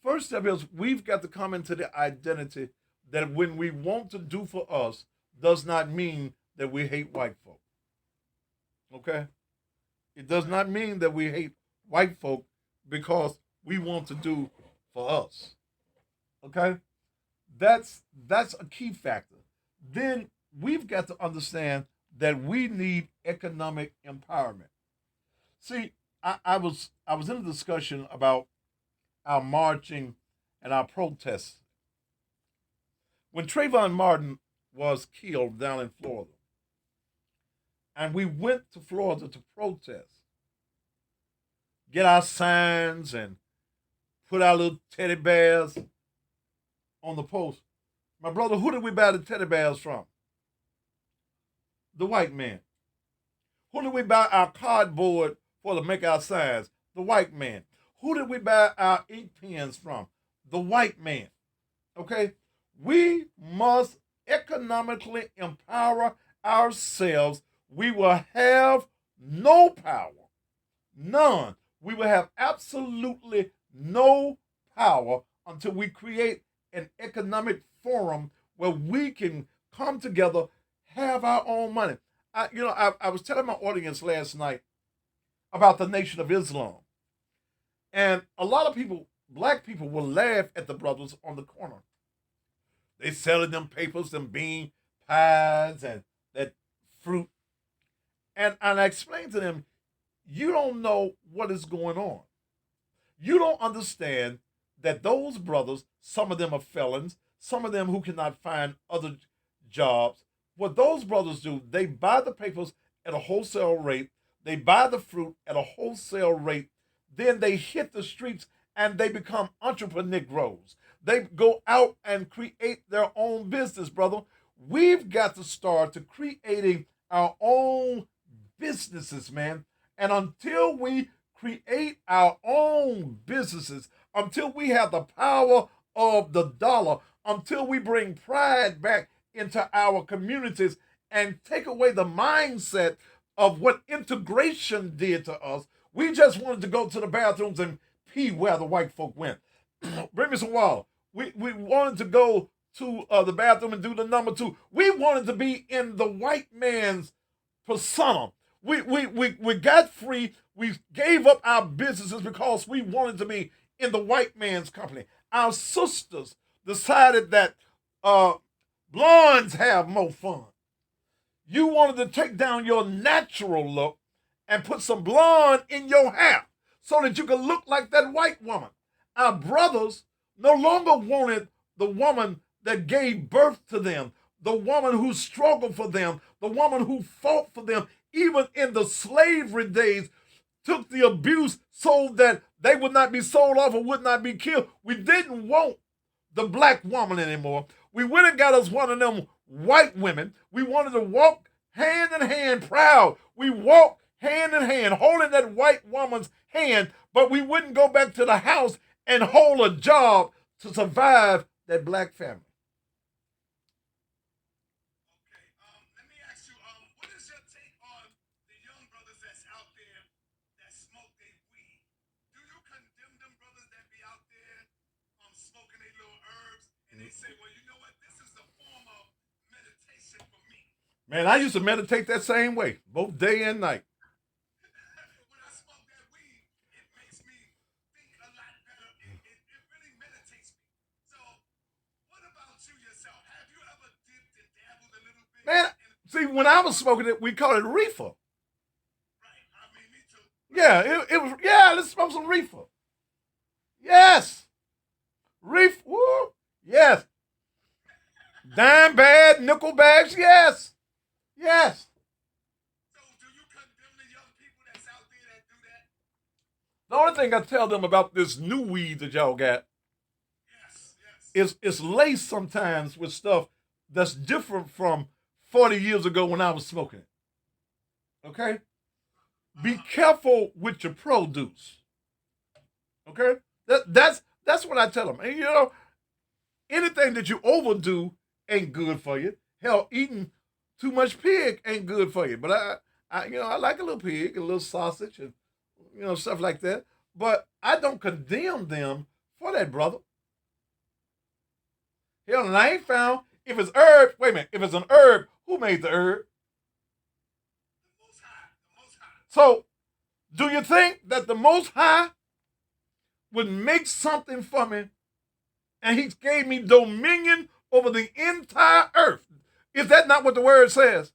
First step is we've got to come into the identity that when we want to do for us does not mean that we hate white folk. Okay? It does not mean that we hate white folk because we want to do for us. Okay? That's a key factor. Then we've got to understand that we need economic empowerment. See, I was in a discussion about our marching and our protests. When Trayvon Martin was killed down in Florida, and we went to Florida to protest, get our signs and put our little teddy bears on the post. My brother, who did we buy the teddy bears from? The white man. Who did we buy our cardboard for to make our signs? The white man. Who did we buy our ink pens from? The white man. Okay? We must economically empower ourselves. We will have no power, none. We will have absolutely no power until we create an economic forum where we can come together, have our own money. I was telling my audience last night about the Nation of Islam, and a lot of people, black people, will laugh at the brothers on the corner. They selling them papers, them bean pies, and that fruit. And I explained to them, you don't know what is going on. You don't understand that those brothers, some of them are felons, some of them who cannot find other jobs. What those brothers do, they buy the papers at a wholesale rate, they buy the fruit at a wholesale rate, then they hit the streets and they become entrepreneurs. They go out and create their own business, brother. We've got to start to creating our own businesses, man. And until we create our own businesses, until we have the power of the dollar, until we bring pride back into our communities and take away the mindset of what integration did to us. We just wanted to go to the bathrooms and pee where the white folk went. Bring me some water. We wanted to go to the bathroom and do the number two. We wanted to be in the white man's persona. We got free. We gave up our businesses because we wanted to be in the white man's company. Our sisters decided that blondes have more fun. You wanted to take down your natural look and put some blonde in your hair so that you could look like that white woman. Our brothers no longer wanted the woman that gave birth to them, the woman who struggled for them, the woman who fought for them, even in the slavery days, took the abuse so that they would not be sold off or would not be killed. We didn't want the black woman anymore. We went and got us one of them white women. We wanted to walk hand in hand proud. We walked hand in hand, holding that white woman's hand, but we wouldn't go back to the house and hold a job to survive that black family. Okay, let me ask you, what is your take on the young brothers that's out there that smoke their weed? Do you condemn them brothers that be out there smoking their little herbs and they say, well, you know what, this is a form of meditation for me? Man, I used to meditate that same way, both day and night. When I smoke that weed, it makes me think a lot better. It really meditates me. So, what about you yourself? Have you ever dipped and dabbled a little bit? Man, see, when I was smoking it, we called it reefer. Right. I mean, me too. Yeah, it was, yeah, let's smoke some reefer. Yes. Reef, woo, yes. Dime bag, nickel bags, yes. Yes. So, do you condemn the young people that's out there that do that? The only thing I tell them about this new weed that y'all got Yes, yes. is it's laced sometimes with stuff that's different from 40 years ago when I was smoking it. Okay? Be careful with your produce. Okay? That's what I tell them. And anything that you overdo ain't good for you. Hell, eating too much pig ain't good for you. But I like a little pig, a little sausage, and stuff like that. But I don't condemn them for that, brother. Hell, and I ain't found if it's herb. Wait a minute, if it's an herb, who made the herb? The most high. The most high. So Do you think that the Most High would make something for me and he gave me dominion over the entire earth? Is that not what the word says?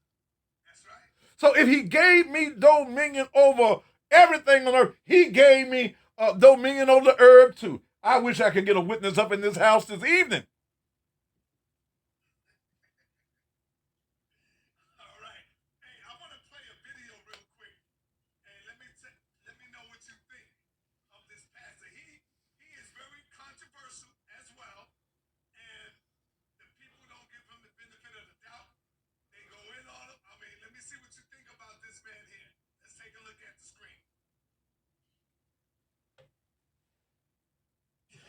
That's right. So if he gave me dominion over everything on earth, he gave me dominion over the herb too. I wish I could get a witness up in this house this evening. All right. Hey, I want to play a video real quick, and let me know what you think of this pastor. He is very controversial as well, and the people don't give him the benefit of the doubt. They go in on him. I mean, let me see what you think about this man here. Let's take a look at the screen.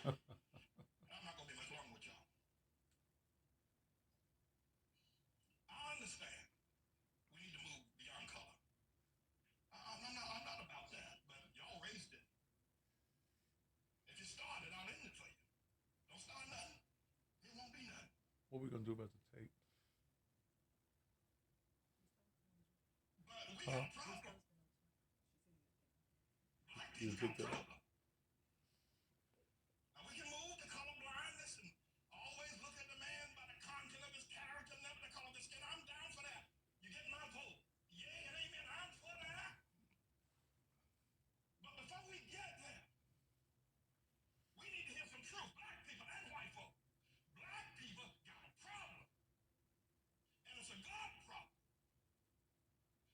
I'm not gonna be much longer with y'all. I understand we need to move beyond color. I'm not about that, but y'all raised it. If you start it, I'll end it for you. Don't start nothing. It won't be nothing. What are we gonna do about the tape? But we got a problem. Black You people got pick a that up. problem. Now we can move the color blindness and always look at the man by the content of his character, never the color of his skin. I'm down for that. You get my vote. Yay and amen. I'm for that. But before we get there, we need to hear some truth. Black people and white folk. Black people got a problem. And it's a God problem.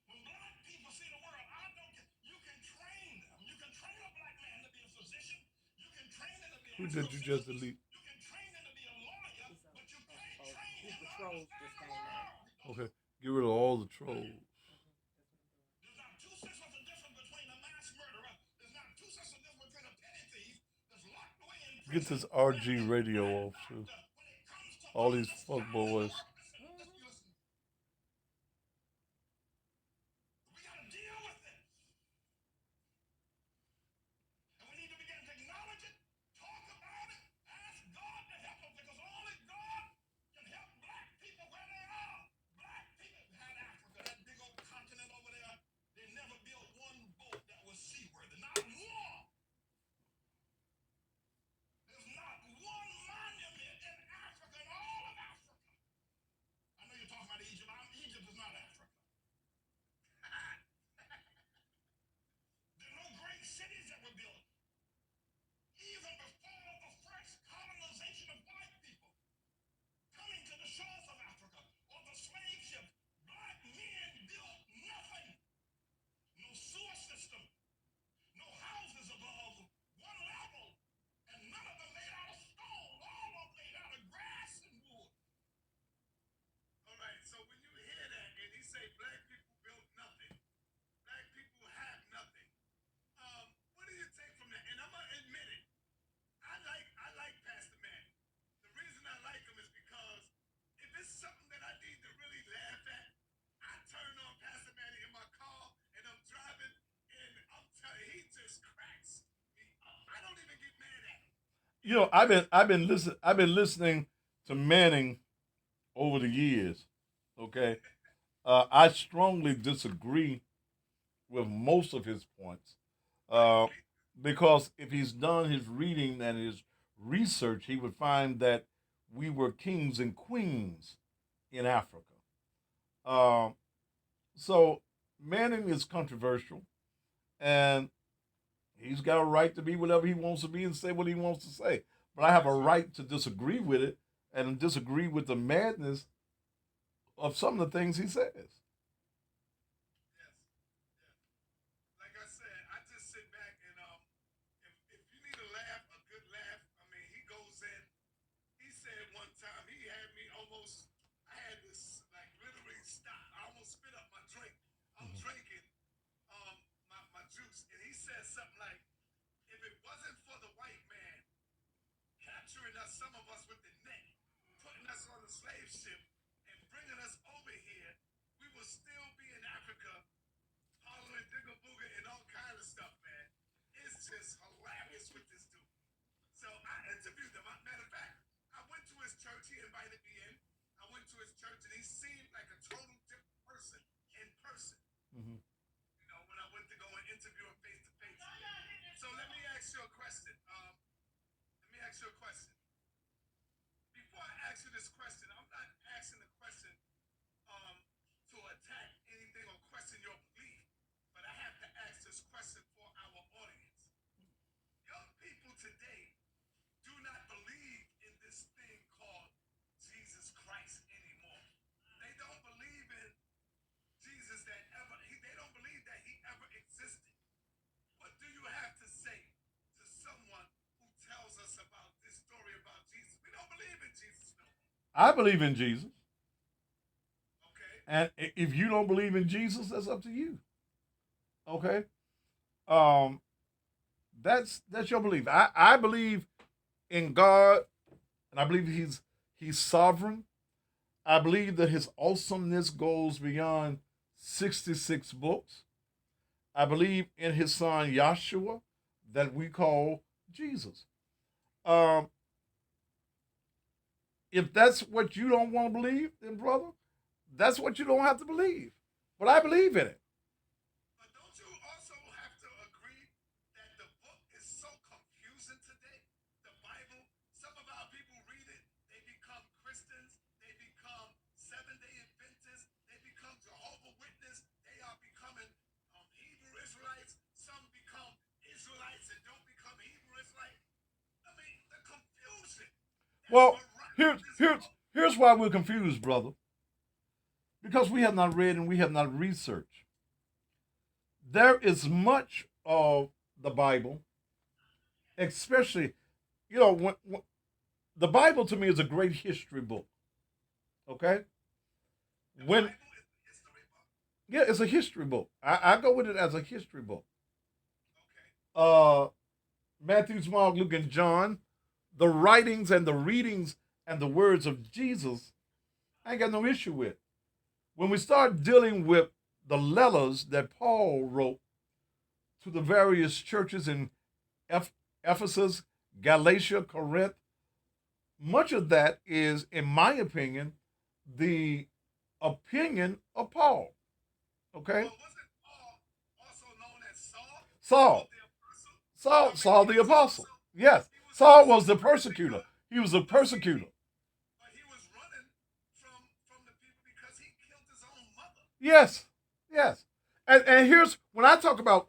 When black people see the world, I don't get, you can train them. You can train a black man to be a physician. You can train him to be an Who did you just delete? You can train him to be a lawyer, but you can't train him to understand the world. Okay, get rid of all the trolls. There's not two cents of the difference between a mass murderer. There's not two cents of the difference between a petty thief that's locked away in Get prison. this RG radio off too. When it comes to All these fuck understanding the boys. world, listen. We got to deal with it. And we need to begin to acknowledge it, talk about it, ask God to help us because only God can help black people where they are. Black people had Africa, that big old continent over there. They never built one boat that was seaworthy. Not one. There's not one monument in Africa, in all of Africa. I know you're talking about Egypt. Egypt is not Africa. There are no great cities that were built. Even before the first colonization of white people coming to the shores of Africa or the slave ships, black men built nothing. No sewer system, no houses above one level, and none of them made out of stone. All of them made out of grass and wood. All right, so when you hear that and he say black people built nothing, black people have nothing, what do you take from that? And I'm gonna admit it. I like Pastor Manny. The reason I like him is because if it's something that I need to really laugh at, I turn on Pastor Manny in my car and I'm driving and I'm telling you, he just cracks me up. I don't even get mad at him. You know, I've been listening to Manning over the years. Okay, I strongly disagree with most of his points. Uh, because if he's done his reading and his research, he would find that we were kings and queens in Africa. Um, so Manning is controversial, and he's got a right to be whatever he wants to be and say what he wants to say. But I have a right to disagree with it and disagree with the madness of some of the things he says. Yes, yes. Like I said, I just sit back and if you need a laugh, a good laugh, I mean, he goes in. He said one time he had me almost. I had this like literally stop. I almost spit up my drink. I'm drinking my juice, and he said something like, "If it wasn't for the white man capturing us, some of us with the net, putting us on the slave ship, and bringing us over here, we would still be in Africa, hollering digga booga and all kind of stuff, man. It's just hilarious with this dude." So I interviewed him. Matter of fact, I went to his church. He invited me in. I went to his church, and he seemed like a total different person in person. Mm-hmm. You know, when I went to go and interview him face ask you a question. Let me ask you a question. Before I ask you this question, I'm not asking the question um, to attack anything or question your belief, but I have to ask this question for our audience. Young people today do not believe in this thing called Jesus Christ anymore. They don't believe in Jesus they don't believe that he ever existed. What do you have to say to someone who tells us about this story about Jesus? We don't believe in Jesus no more. I believe in Jesus. Okay? And if you don't believe in Jesus, that's up to you. Okay? Um, that's your belief. I believe in God, and I believe he's sovereign. I believe that his awesomeness goes beyond 66 books. I believe in his son Yahshua, that we call Jesus. Um, if that's what you don't want to believe, then brother, that's what you don't have to believe. But I believe in it. But don't you also have to agree that the book is so confusing today? The Bible, some of our people read it, they become Christians, they become Seventh-day Adventists, they become Jehovah Witness, they are becoming Hebrew Israelites, some become Israelites and don't become Hebrew Israelites. I mean, the confusion that Well, surrounds this book. here's why we're confused, brother. Because we have not read and we have not researched. There is much of the Bible, especially, when the Bible to me is a great history book. Okay, The when Bible is a history book. yeah, it's a history book. I go with it as a history book. Okay. Uh, Matthew, Mark, Luke, and John, the writings and the readings and the words of Jesus, I ain't got no issue with. When we start dealing with the letters that Paul wrote to the various churches in Ephesus, Galatia, Corinth, much of that is, in my opinion, the opinion of Paul. Okay? Well, wasn't Paul also known as Saul? Saul Saul. the apostle? I mean, Saul he the was apostle. also Yes. he was Saul also was the running persecutor. because He was the but see persecutor. but he was running from the people because he killed his own mother. Yes. Yes. And here's when I talk about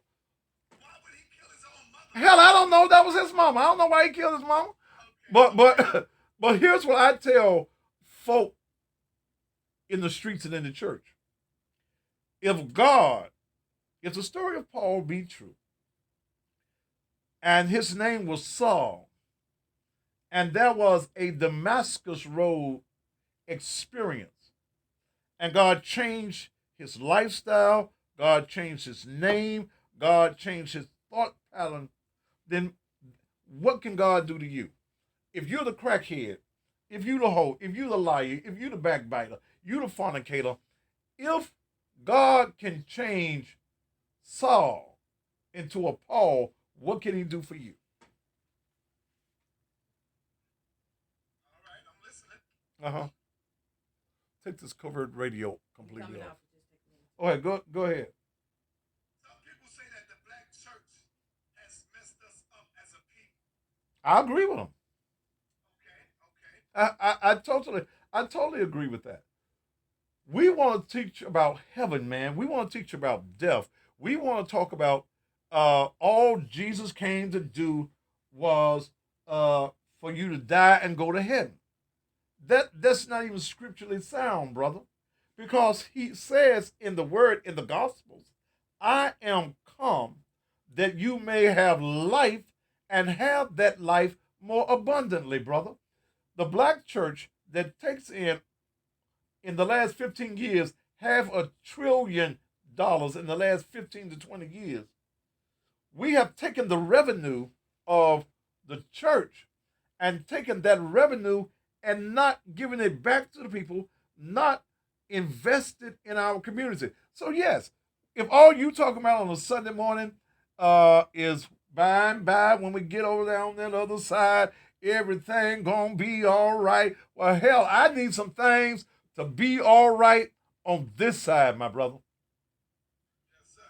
Why would he kill his own mother? hell, I don't know. That was his mama. I don't know why he killed his mama. Okay, But okay. but but here's what I tell folk in the streets and in the church. If God, if the story of Paul be true, and his name was Saul, and there was a Damascus Road experience, and God changed his lifestyle, God changed his name, God changed his thought pattern, then what can God do to you? If you're the crackhead, if you the hoe, if you the liar, if you the backbiter, you the fornicator, if God can change Saul into a Paul, what can he do for you? All right, I'm listening. Uh-huh. Take this covered radio completely off. Go ahead, go ahead. Some people say that the black church has messed us up as a people. I agree with him. Okay, okay. I totally agree with that. We want to teach about heaven, man. We want to teach about death. We want to talk about all Jesus came to do was for you to die and go to heaven. That's not even scripturally sound, brother, because he says in the word in the Gospels, "I am come that you may have life and have that life more abundantly," brother. The black church that takes in the last 15 years, $500 billion in the last 15 to 20 years. We have taken the revenue of the church and taken that revenue and not giving it back to the people, not invested in our community. So, yes, if all you talking about on a Sunday morning is by and by when we get over there on that other side, everything gonna be all right. Well, hell, I need some things to be all right on this side, my brother. Yes, sir.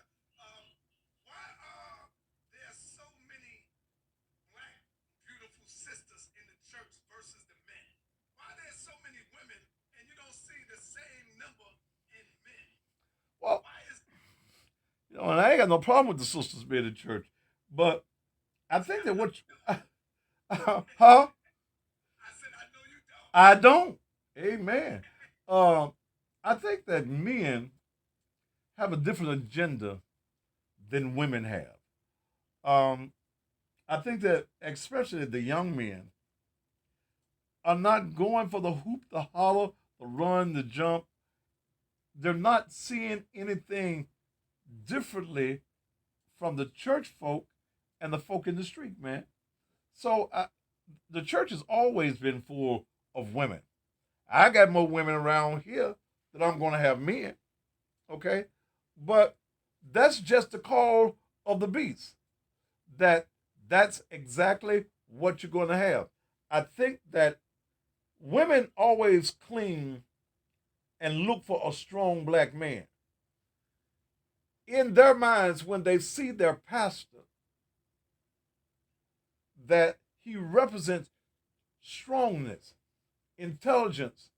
Why are there so many? And I ain't got no problem with the sisters being in church, but I think that what, huh? I said, I know you don't. I don't. Amen. Um, I think that men have a different agenda than women have. Um, I think that especially the young men are not going for the hoop, the holler, the run, the jump. They're not seeing anything differently from the church folk and the folk in the street, man. So the church has always been full of women. I got more women around here than I'm going to have men, okay? But that's just the call of the beast. That that's exactly what you're going to have. I think that women always cling and look for a strong black man. In their minds, when they see their pastor, that he represents strongness, intelligence,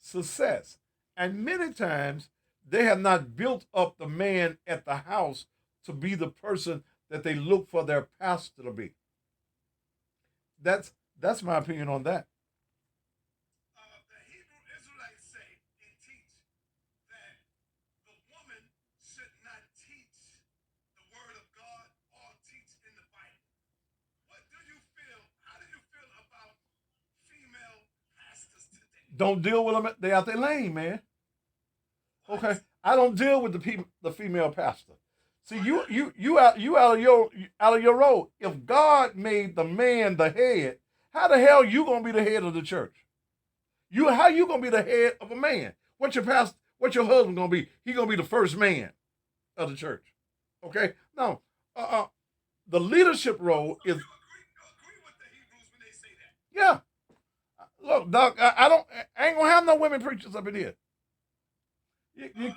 success. And many times they have not built up the man at the house to be the person that they look for their pastor to be. That's that's my opinion on that. The Hebrew Israelites say and teach that the woman should not teach the word of God or teach in the Bible. What do you feel? How do you feel about female pastors today? Don't deal with them. They out their lane, man. What? Okay, I don't deal with the female pastor. See, Why you not? you you out you out of your out of your road. If God made the man the head, how the hell you gonna be the head of the church? You how you gonna be the head of a man? What your pastor? What your husband gonna be? He gonna be the first man of the church. Okay, no, uh, uh the leadership role So is you agree with the Hebrews when they say that? yeah. Look, Doc, I don't. I ain't gonna have no women preachers up in here. You, You should be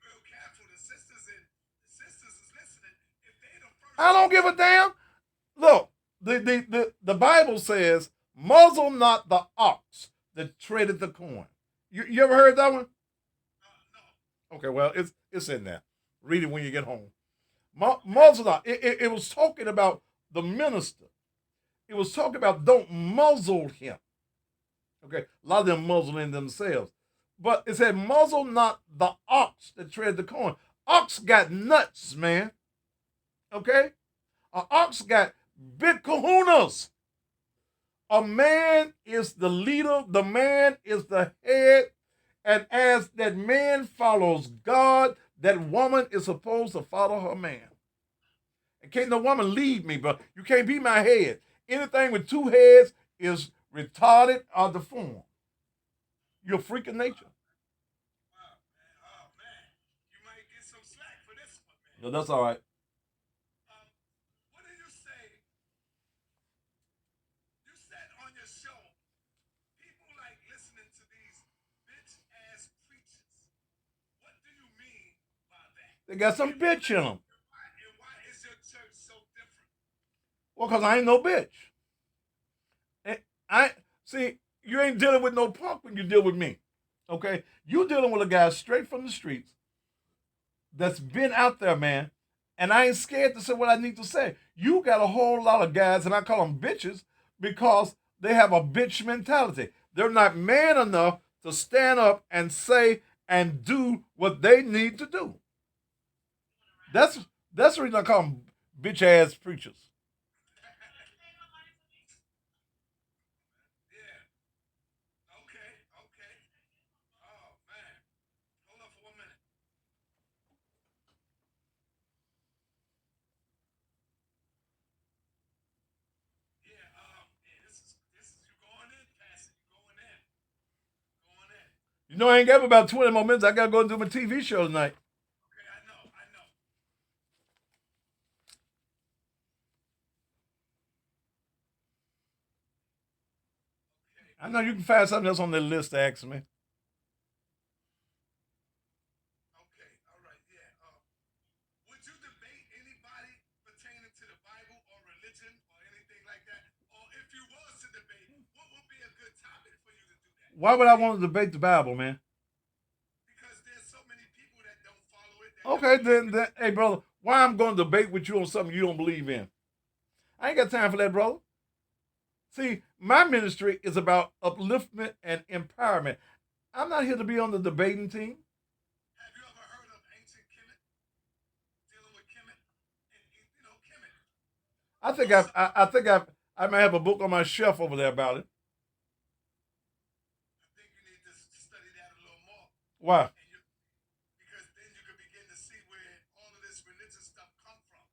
real careful. The sisters is listening. If they the first I don't ones, give a damn. Look, the Bible says, muzzle not the ox that treadeth the corn. You ever heard that one? no. Okay, well, it's in there. Read it when you get home. Muzzle not. It was talking about the minister. It was talking about don't muzzle him. Okay, a lot of them muzzling themselves. But it said, muzzle not the ox that tread the corn. Ox got nuts, man. Okay? An ox got big kahunas. A man is the leader, the man is the head, and as that man follows God, that woman is supposed to follow her man. And can't no woman lead me, but you can't be my head. Anything with two heads is retarded or deformed. You're a freak of nature. Wow, man. Oh man, you might get some slack for this one, man. No, that's all right. Um, what do you say? You said on your show, people like listening to these bitch ass preachers. What do you mean by that? They got some bitch in them. And why is your church so different? Well, because I ain't no bitch. And I see you ain't dealing with no punk when you deal with me. Okay, you dealing with a guy straight from the streets that's been out there, man. And I ain't scared to say what I need to say. You got a whole lot of guys, and I call them bitches because they have a bitch mentality. They're not man enough to stand up and say and do what they need to do. That's that's the reason I call them bitch ass preachers. Yeah. Okay. Okay. Oh man. Hold on for 1 minute. Yeah. Yeah. This is you going in, Pastor. You going in. Going in. You know, I ain't got about 20 more minutes. I gotta go do my TV show tonight. Okay. I know. I know. Okay. I know you can find something else on the list to ask me. Okay. All right. Yeah. Would you debate anybody pertaining to the Bible or religion or anything like that? Or if you was to debate, what would be a good topic for you to do that? Why would I want to debate the Bible, man? Because there's so many people that don't follow it, that don't Okay, believe it. then hey, brother, Why I'm going to debate with you on something you don't believe in? I ain't got time for that, brother. See, my ministry is about upliftment and empowerment. I'm not here to be on the debating team. Have you ever heard of ancient Kemet? Dealing with Kemet? And, Kemet. I think Also, I might have a book on my shelf over there about it. I think you need to study that a little more. Why? Because then you can begin to see where all of this religious stuff come from.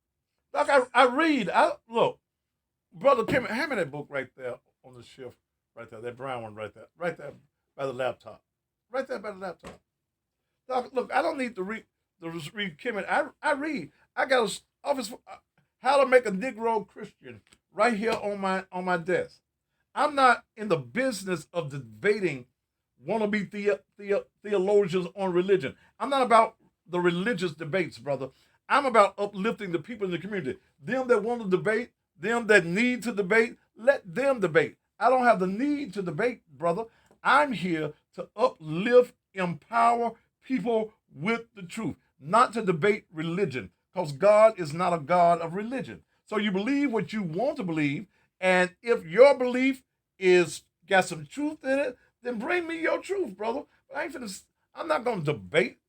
Like I read. I look, brother Kim, hand me that book right there on the shelf, right there, that brown one right there by the laptop, right there by the laptop. Doc, look, I don't need to read Kim. I read. I got an office for, how to make a Negro Christian right here on my desk. I'm not in the business of debating wannabe theologians on religion. I'm not about the religious debates, brother. I'm about uplifting the people in the community. Them that want to debate, them that need to debate, let them debate. I don't have the need to debate, brother. I'm here to uplift, empower people with the truth, not to debate religion, because God is not a God of religion. So you believe what you want to believe, and if your belief is got some truth in it, then bring me your truth, brother. But I'm not gonna debate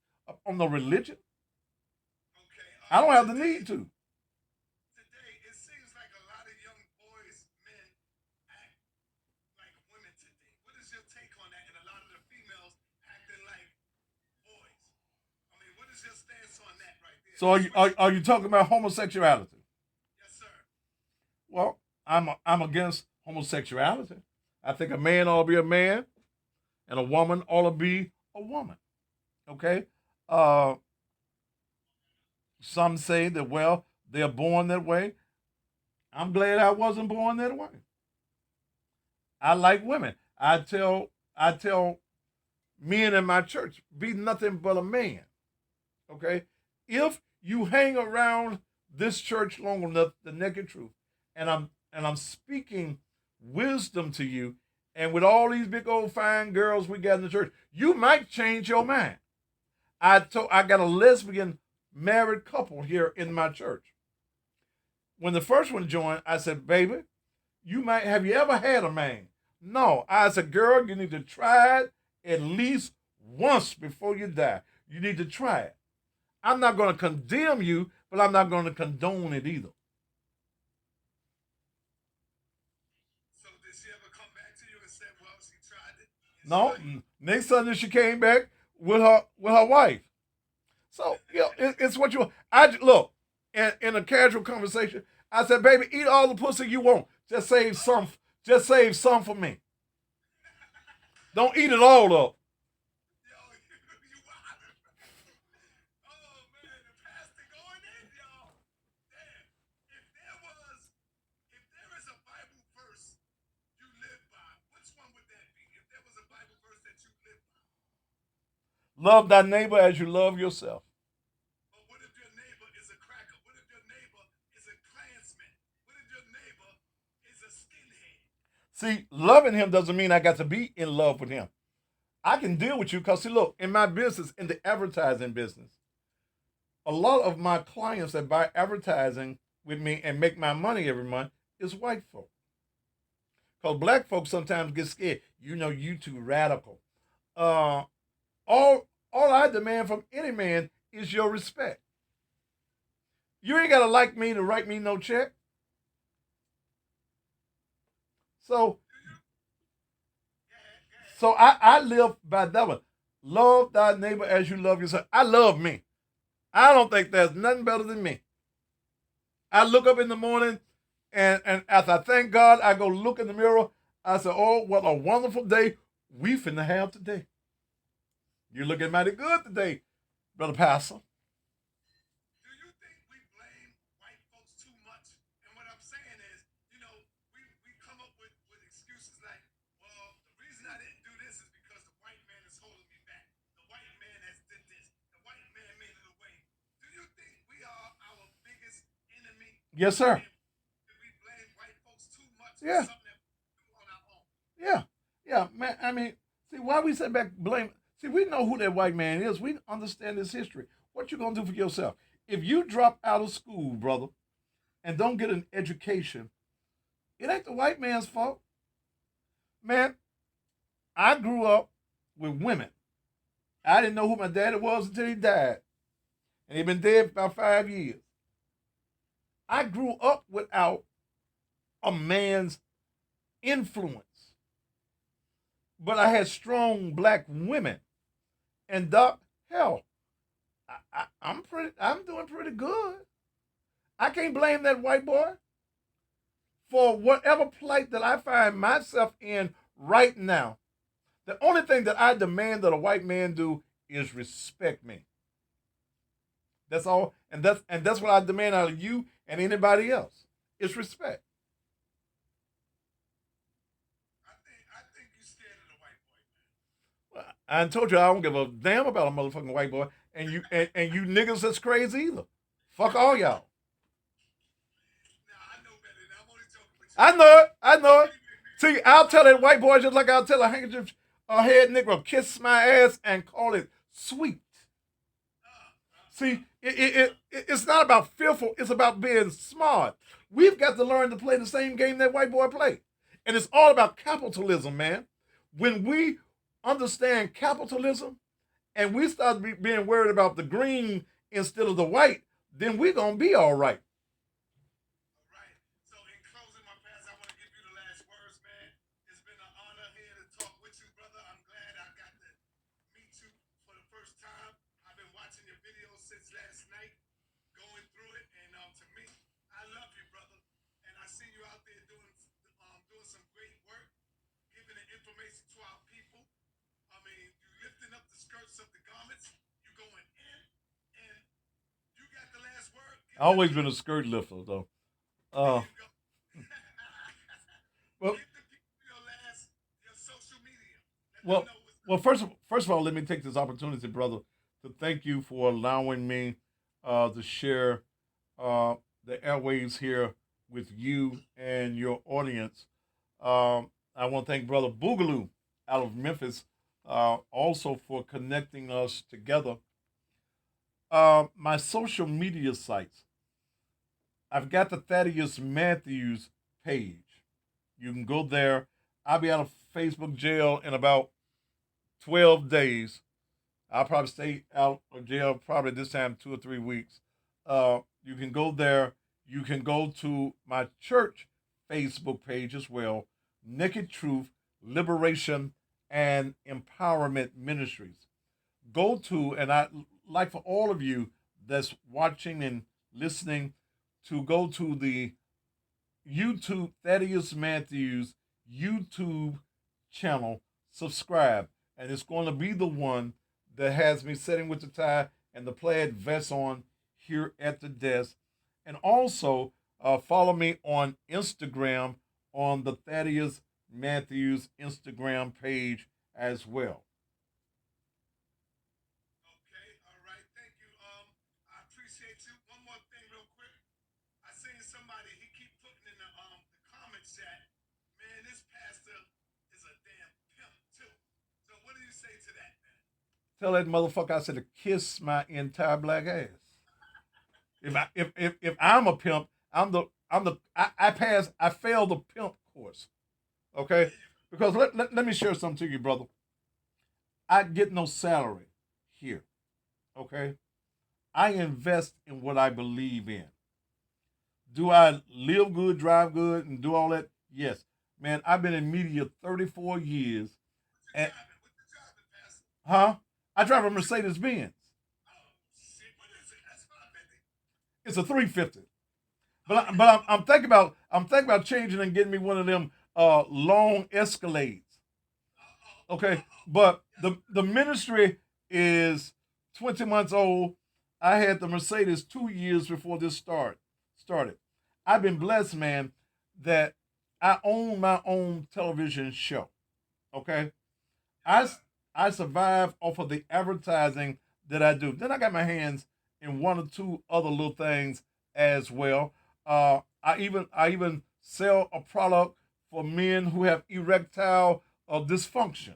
on the religion. Okay. I don't have the need to. Today, it seems like a lot of young boys, men, act like women today. What is your take on that? And a lot of the females acting like boys. I mean, what is your stance on that right there? So are you talking about homosexuality? Yes, sir. Well, I'm against homosexuality. I think a man ought to be a man, and a woman ought to be a woman. Okay. Uh, some say that well they're born that way. I'm glad I wasn't born that way. I like women. I tell men in my church be nothing but a man. Okay. If you hang around this church long enough, the naked truth, and I'm speaking wisdom to you, and with all these big old fine girls we got in the church, you might change your mind. I got a lesbian married couple here in my church. When the first one joined, I said, baby, have you ever had a man? No. I said, girl, you need to try it at least once before you die. You need to try it. I'm not going to condemn you, but I'm not going to condone it either. So did she ever come back to you and say, well, she tried it? No. Next Sunday she came back with her wife. So it's what you. I look in a casual conversation. I said, baby, eat all the pussy you want. Just save some. Just save some for me. Don't eat it all up. Yo, you wild. Oh, man, the pastor going in, y'all. Damn. If there was, if there is a Bible verse you live by, which one would that be? If there was a Bible verse that you live by. Love thy neighbor as you love yourself. But what if your neighbor is a cracker? What if your neighbor is a Klansman? What if your neighbor is a skinhead? See, loving him doesn't mean I got to be in love with him. I can deal with you because, see, look, in my business, in the advertising business, a lot of my clients that buy advertising with me and make my money every month is white folk. Because black folks sometimes get scared. You too radical. Uh, all I demand from any man is your respect. You ain't gotta like me to write me no check. So I live by that one. Love thy neighbor as you love yourself. I love me. I don't think there's nothing better than me. I look up in the morning and as I thank God, I go look in the mirror. I say, oh, what a wonderful day we finna have today. You're looking mighty good today, Brother Pastor. Do you think we blame white folks too much? And what I'm saying is, we come up with excuses like, well, the reason I didn't do this is because the white man is holding me back. The white man has did this. The white man made it away. Do you think we are our biggest enemy? Yes, sir. And we blame white folks too much for Yeah. something that we do on our own? Yeah. Yeah, man. I mean, see, why we sit back blame? See, we know who that white man is. We understand his history. What you gonna do for yourself? If you drop out of school, brother, and don't get an education, it ain't the white man's fault. Man, I grew up with women. I didn't know who my daddy was until he died. And he'd been dead for about 5 years. I grew up without a man's influence. But I had strong black women. And doc, hell, I'm doing pretty good. I can't blame that white boy for whatever plight that I find myself in right now. The only thing that I demand that a white man do is respect me. That's all, and that's what I demand out of you and anybody else. It's respect. I think you scared of the white boy, man. I told you I don't give a damn about a motherfucking white boy, and you niggas that's crazy either. Fuck all y'all. Now I know better. Now I'm only joking with you. I know it. I know it. Believe me, See, I'll tell that white boy just like I'll tell a handkerchief a head nigga kiss my ass and call it sweet. See, it's not about fearful. It's about being smart. We've got to learn to play the same game that white boy played. And it's all about capitalism, man. When we understand capitalism and we start being worried about the green instead of the white, then we're going to be all right. all right. So in closing, my past, I want to give you the last words, man. It's been an honor here to talk with you, brother. I'm glad I got to meet you for the first time. I've been watching your videos since last night, going through it, and to me, I love you, brother. And I see you out there doing some great work, giving the information to our people. I mean, you lifting up the skirts of the garments. You going in, and you got the last word. I've always been a skirt lifter, though. There Uh, you go. well, Give the people your social media. Let them well, know what's well. up. First of all, let me take this opportunity, brother, to thank you for allowing me to share uh, the airwaves here with you and your audience. I want to thank Brother Boogaloo out of Memphis also for connecting us together. My social media sites. I've got the Thaddeus Matthews page. You can go there. I'll be out of Facebook jail in about 12 days. I'll probably stay out of jail probably this time 2 or 3 weeks. You can go there. You can go to my church Facebook page as well. Naked Truth, Liberation, and Empowerment Ministries. Go to, and I like for all of you that's watching and listening to go to the YouTube Thaddeus Matthews YouTube channel, subscribe, and it's going to be the one that has me sitting with the tie and the plaid vest on here at the desk. And also follow me on Instagram on the Thaddeus Matthews Instagram page as well. Okay, all right. Thank you. I appreciate you. One more thing, real quick. I seen somebody he keep putting in the comment chat. Man, this pastor is a damn pimp too. So what do you say to that, man? Tell that motherfucker I said to kiss my entire black ass. If I'm a pimp, I failed the pimp course. Okay? There you go. Because let me share something to you, brother. I get no salary here. Okay? I invest in what I believe in. Do I live good, drive good, and do all that? Yes. Man, I've been in media 34 years. What you And driving? What you driving, pastor? huh? I drive a Mercedes Benz. Oh shit! What is it? That's 550. It's a 350. But Okay. I'm thinking about changing and getting me one of them long Escalades. Uh oh. Okay, Uh oh. but Yes. the ministry is 20 months old. I had the Mercedes 2 years before this started. I've been blessed, man, that I own my own television show. Okay, Yes, I sir. I survive off of the advertising that I do. Then I got my hands in one or two other little things as well. I even sell a product for men who have erectile dysfunctions.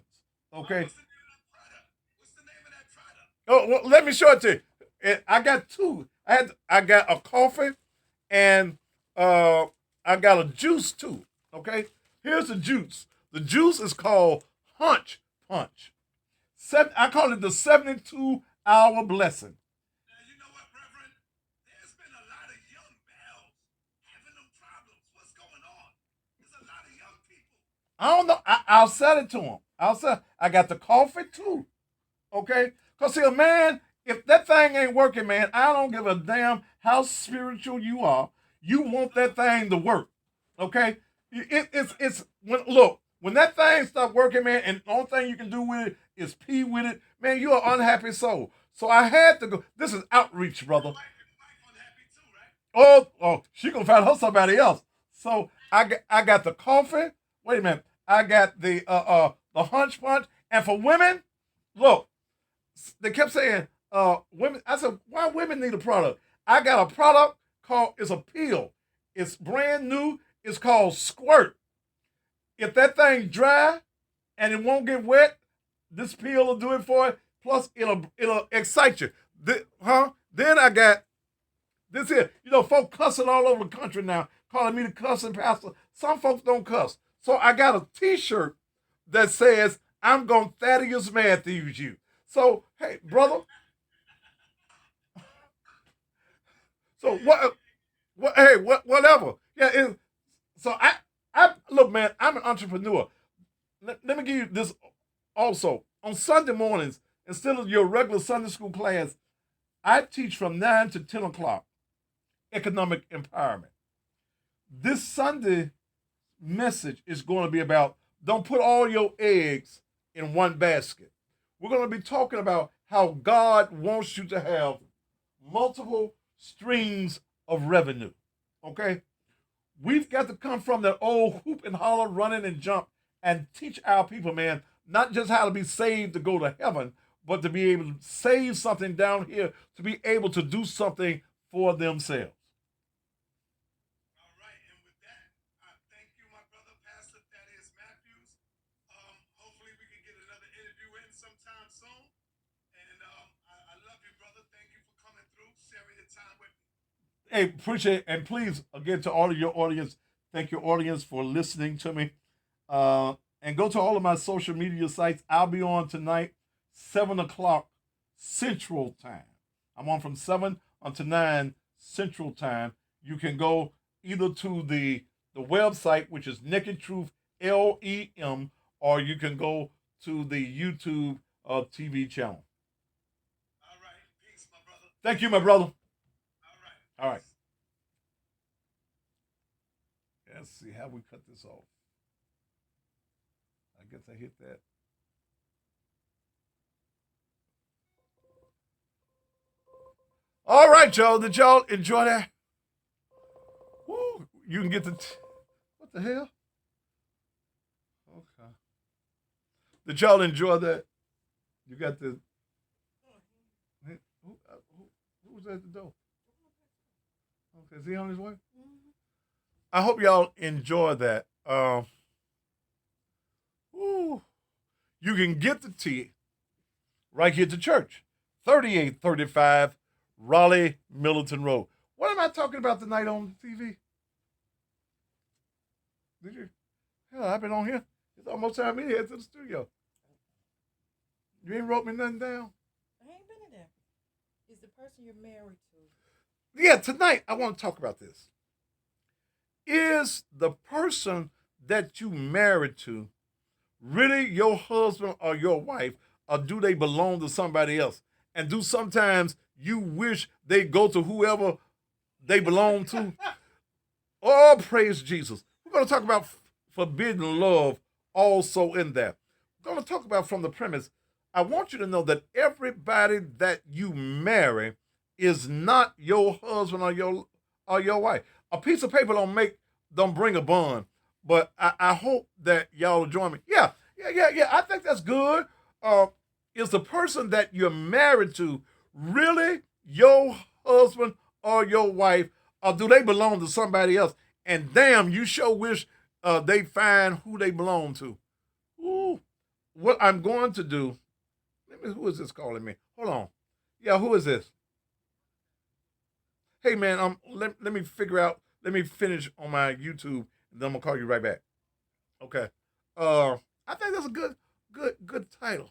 Okay. What's the name of that product? What's the name of that product? Oh, well, let me show it to you. I got two. I got a coffee and uh I got a juice too. Okay, here's the juice. The juice is called Hunch Punch. I call it the 72-hour blessing. Now, you know what, Reverend? There's been a lot of young males having them problems. What's going on? There's a lot of young people. I don't know. I'll sell it to him. I'll sell. I got the coffee too. Okay, cause see, a man, if that thing ain't working, man, I don't give a damn how spiritual you are. You want that thing to work. Okay, it's when look when that thing stop working, man, and the only thing you can do with it is pee with it, man. You're an unhappy soul. So I had to go. This is outreach, brother. Your wife unhappy too, right? Oh, she gonna find her somebody else. So I got the coffee. Wait a minute. I got the hunch punch, and for women, look, they kept saying women. I said, why women need a product? I got a product called it's a pill. It's brand new. It's called Squirt. If that thing dry and it won't get wet, this pill will do it for it. Plus, it'll excite you. Then I got this here. You know, folks cussing all over the country now, calling me the cussing pastor. Some folks don't cuss. So I got a T-shirt that says, "I'm gonna Thaddeus Matthews you." So hey, brother. So what? What? Hey, whatever. Yeah. So I look, man. I'm an entrepreneur. Let me give you this also. On Sunday mornings, instead of your regular Sunday school class, I teach from 9 to 10 o'clock economic empowerment. This Sunday message is going to be about don't put all your eggs in one basket. We're going to be talking about how God wants you to have multiple streams of revenue. Okay? We've got to come from that old hoop and holler, running and jump, and teach our people, man, not just how to be saved to go to heaven, but to be able to save something down here, to be able to do something for themselves. All right, and with that, I thank you, my brother, Pastor Thaddeus Matthews. Hopefully, we can get another interview in sometime soon. And I love you, brother. Thank you for coming through, sharing your time with me. Hey, appreciate it. And please, again, to all of your audience, thank your audience for listening to me. And go to all of my social media sites. I'll be on tonight, 7 o'clock Central Time. I'm on from 7 until 9 Central Time. You can go either to the website, which is Naked Truth LEM, or you can go to the YouTube TV channel. All right, peace, my brother. Thank you, my brother. All right. All right. Let's see how we cut this off. I guess I hit that. All right, y'all. Did y'all enjoy that? Woo. You can get what the hell? Okay. Did y'all enjoy that? You got the. Who was at the door? Okay, is he on his way? I hope y'all enjoy that. Woo. You can get the tea right here at the church, 3835 Raleigh Millerton Road. What am I talking about tonight on TV? Did you? Hell, I've been on here. It's almost time me to head to the studio. You ain't wrote me nothing down. I ain't been in there. Is the person you're married to? Yeah, tonight I want to talk about this. Is the person that you married to really your husband or your wife, or do they belong to somebody else? And do sometimes you wish they go to whoever they belong to? Oh, praise Jesus. We're going to talk about forbidden love also in that. We're going to talk about from the premise. I want you to know that everybody that you marry is not your husband or your wife. A piece of paper don't bring a bond. But I hope that y'all will join me. Yeah. I think that's good. Is the person that you're married to really your husband or your wife, or do they belong to somebody else? And damn, you sure wish they find who they belong to. Ooh, what I'm going to do. Who is this calling me? Hold on. Yeah, who is this? Hey man, let me figure out. Let me finish on my YouTube, and then I'm gonna call you right back. Okay. Uh, I think that's a good title.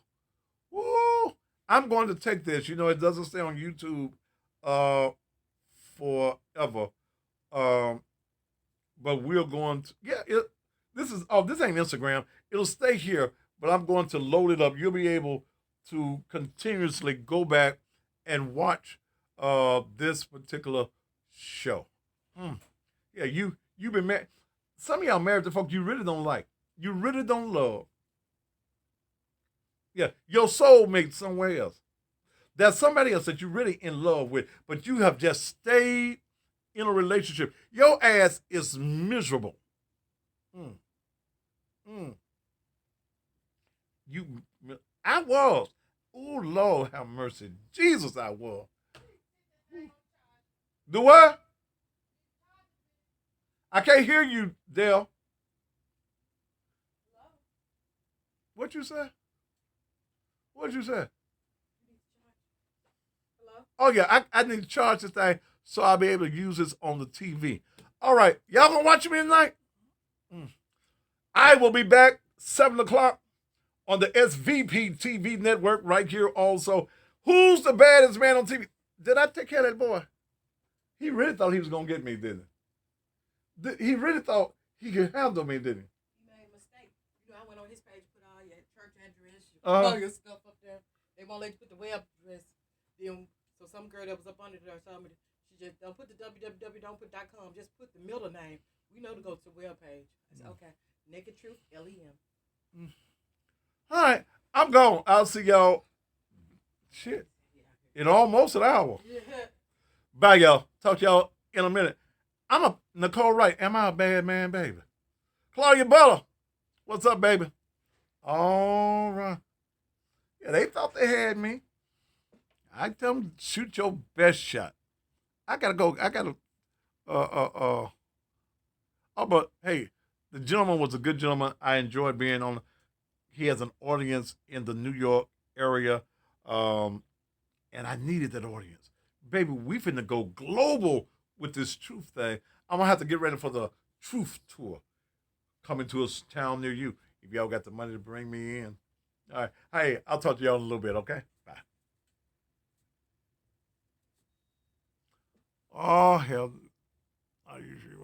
Woo! I'm going to take this. You know, it doesn't stay on YouTube uh forever. Um, but we're going to this is this ain't Instagram. It'll stay here, but I'm going to load it up. You'll be able to continuously go back and watch this particular show. Mm. Yeah, you've been married. Some of y'all married to folks you really don't like. You really don't love. Yeah, your soulmate somewhere else. There's somebody else that you're really in love with, but you have just stayed in a relationship. Your ass is miserable. Mm, mm. You, I was. Oh Lord, have mercy, Jesus, I was. Do what? I can't hear you, Dale. What you say? What you say? Hello? Oh yeah, I need to charge this thing so I'll be able to use this on the TV. All right, y'all gonna watch me tonight? Mm. I will be back 7 o'clock on the SVP TV network right here. Also, who's the baddest man on TV? Did I take care of that boy? He really thought he was gonna get me, didn't he? He really thought he could handle me, didn't he? You made a mistake. You know, I went on his page, put all your church address, Uh, all your stuff up there. They won't let you put the web address. Then, so some girl that was up under there told me she just don't put the www, don't put .com, just put the middle name. We know to go to the web page. I said, okay, Naked Truth, LEM. All right, I'm gone. I'll see y'all. Shit, in almost an hour. Yeah. Bye, y'all. Talk to y'all in a minute. I'm a Nicole Wright. Am I a bad man, baby? Claudia Bella, what's up, baby? All right. Yeah, they thought they had me. I tell them shoot your best shot. I gotta go. I gotta. Uh. Oh, but hey, the gentleman was a good gentleman. I enjoyed being on. He has an audience in the New York area, um, and I needed that audience. Baby, we finna go global with this truth thing. I'm gonna have to get ready for the truth tour coming to a town near you. If y'all got the money to bring me in. All right. Hey, I'll talk to y'all in a little bit, okay? Bye. Oh, hell. Are you sure?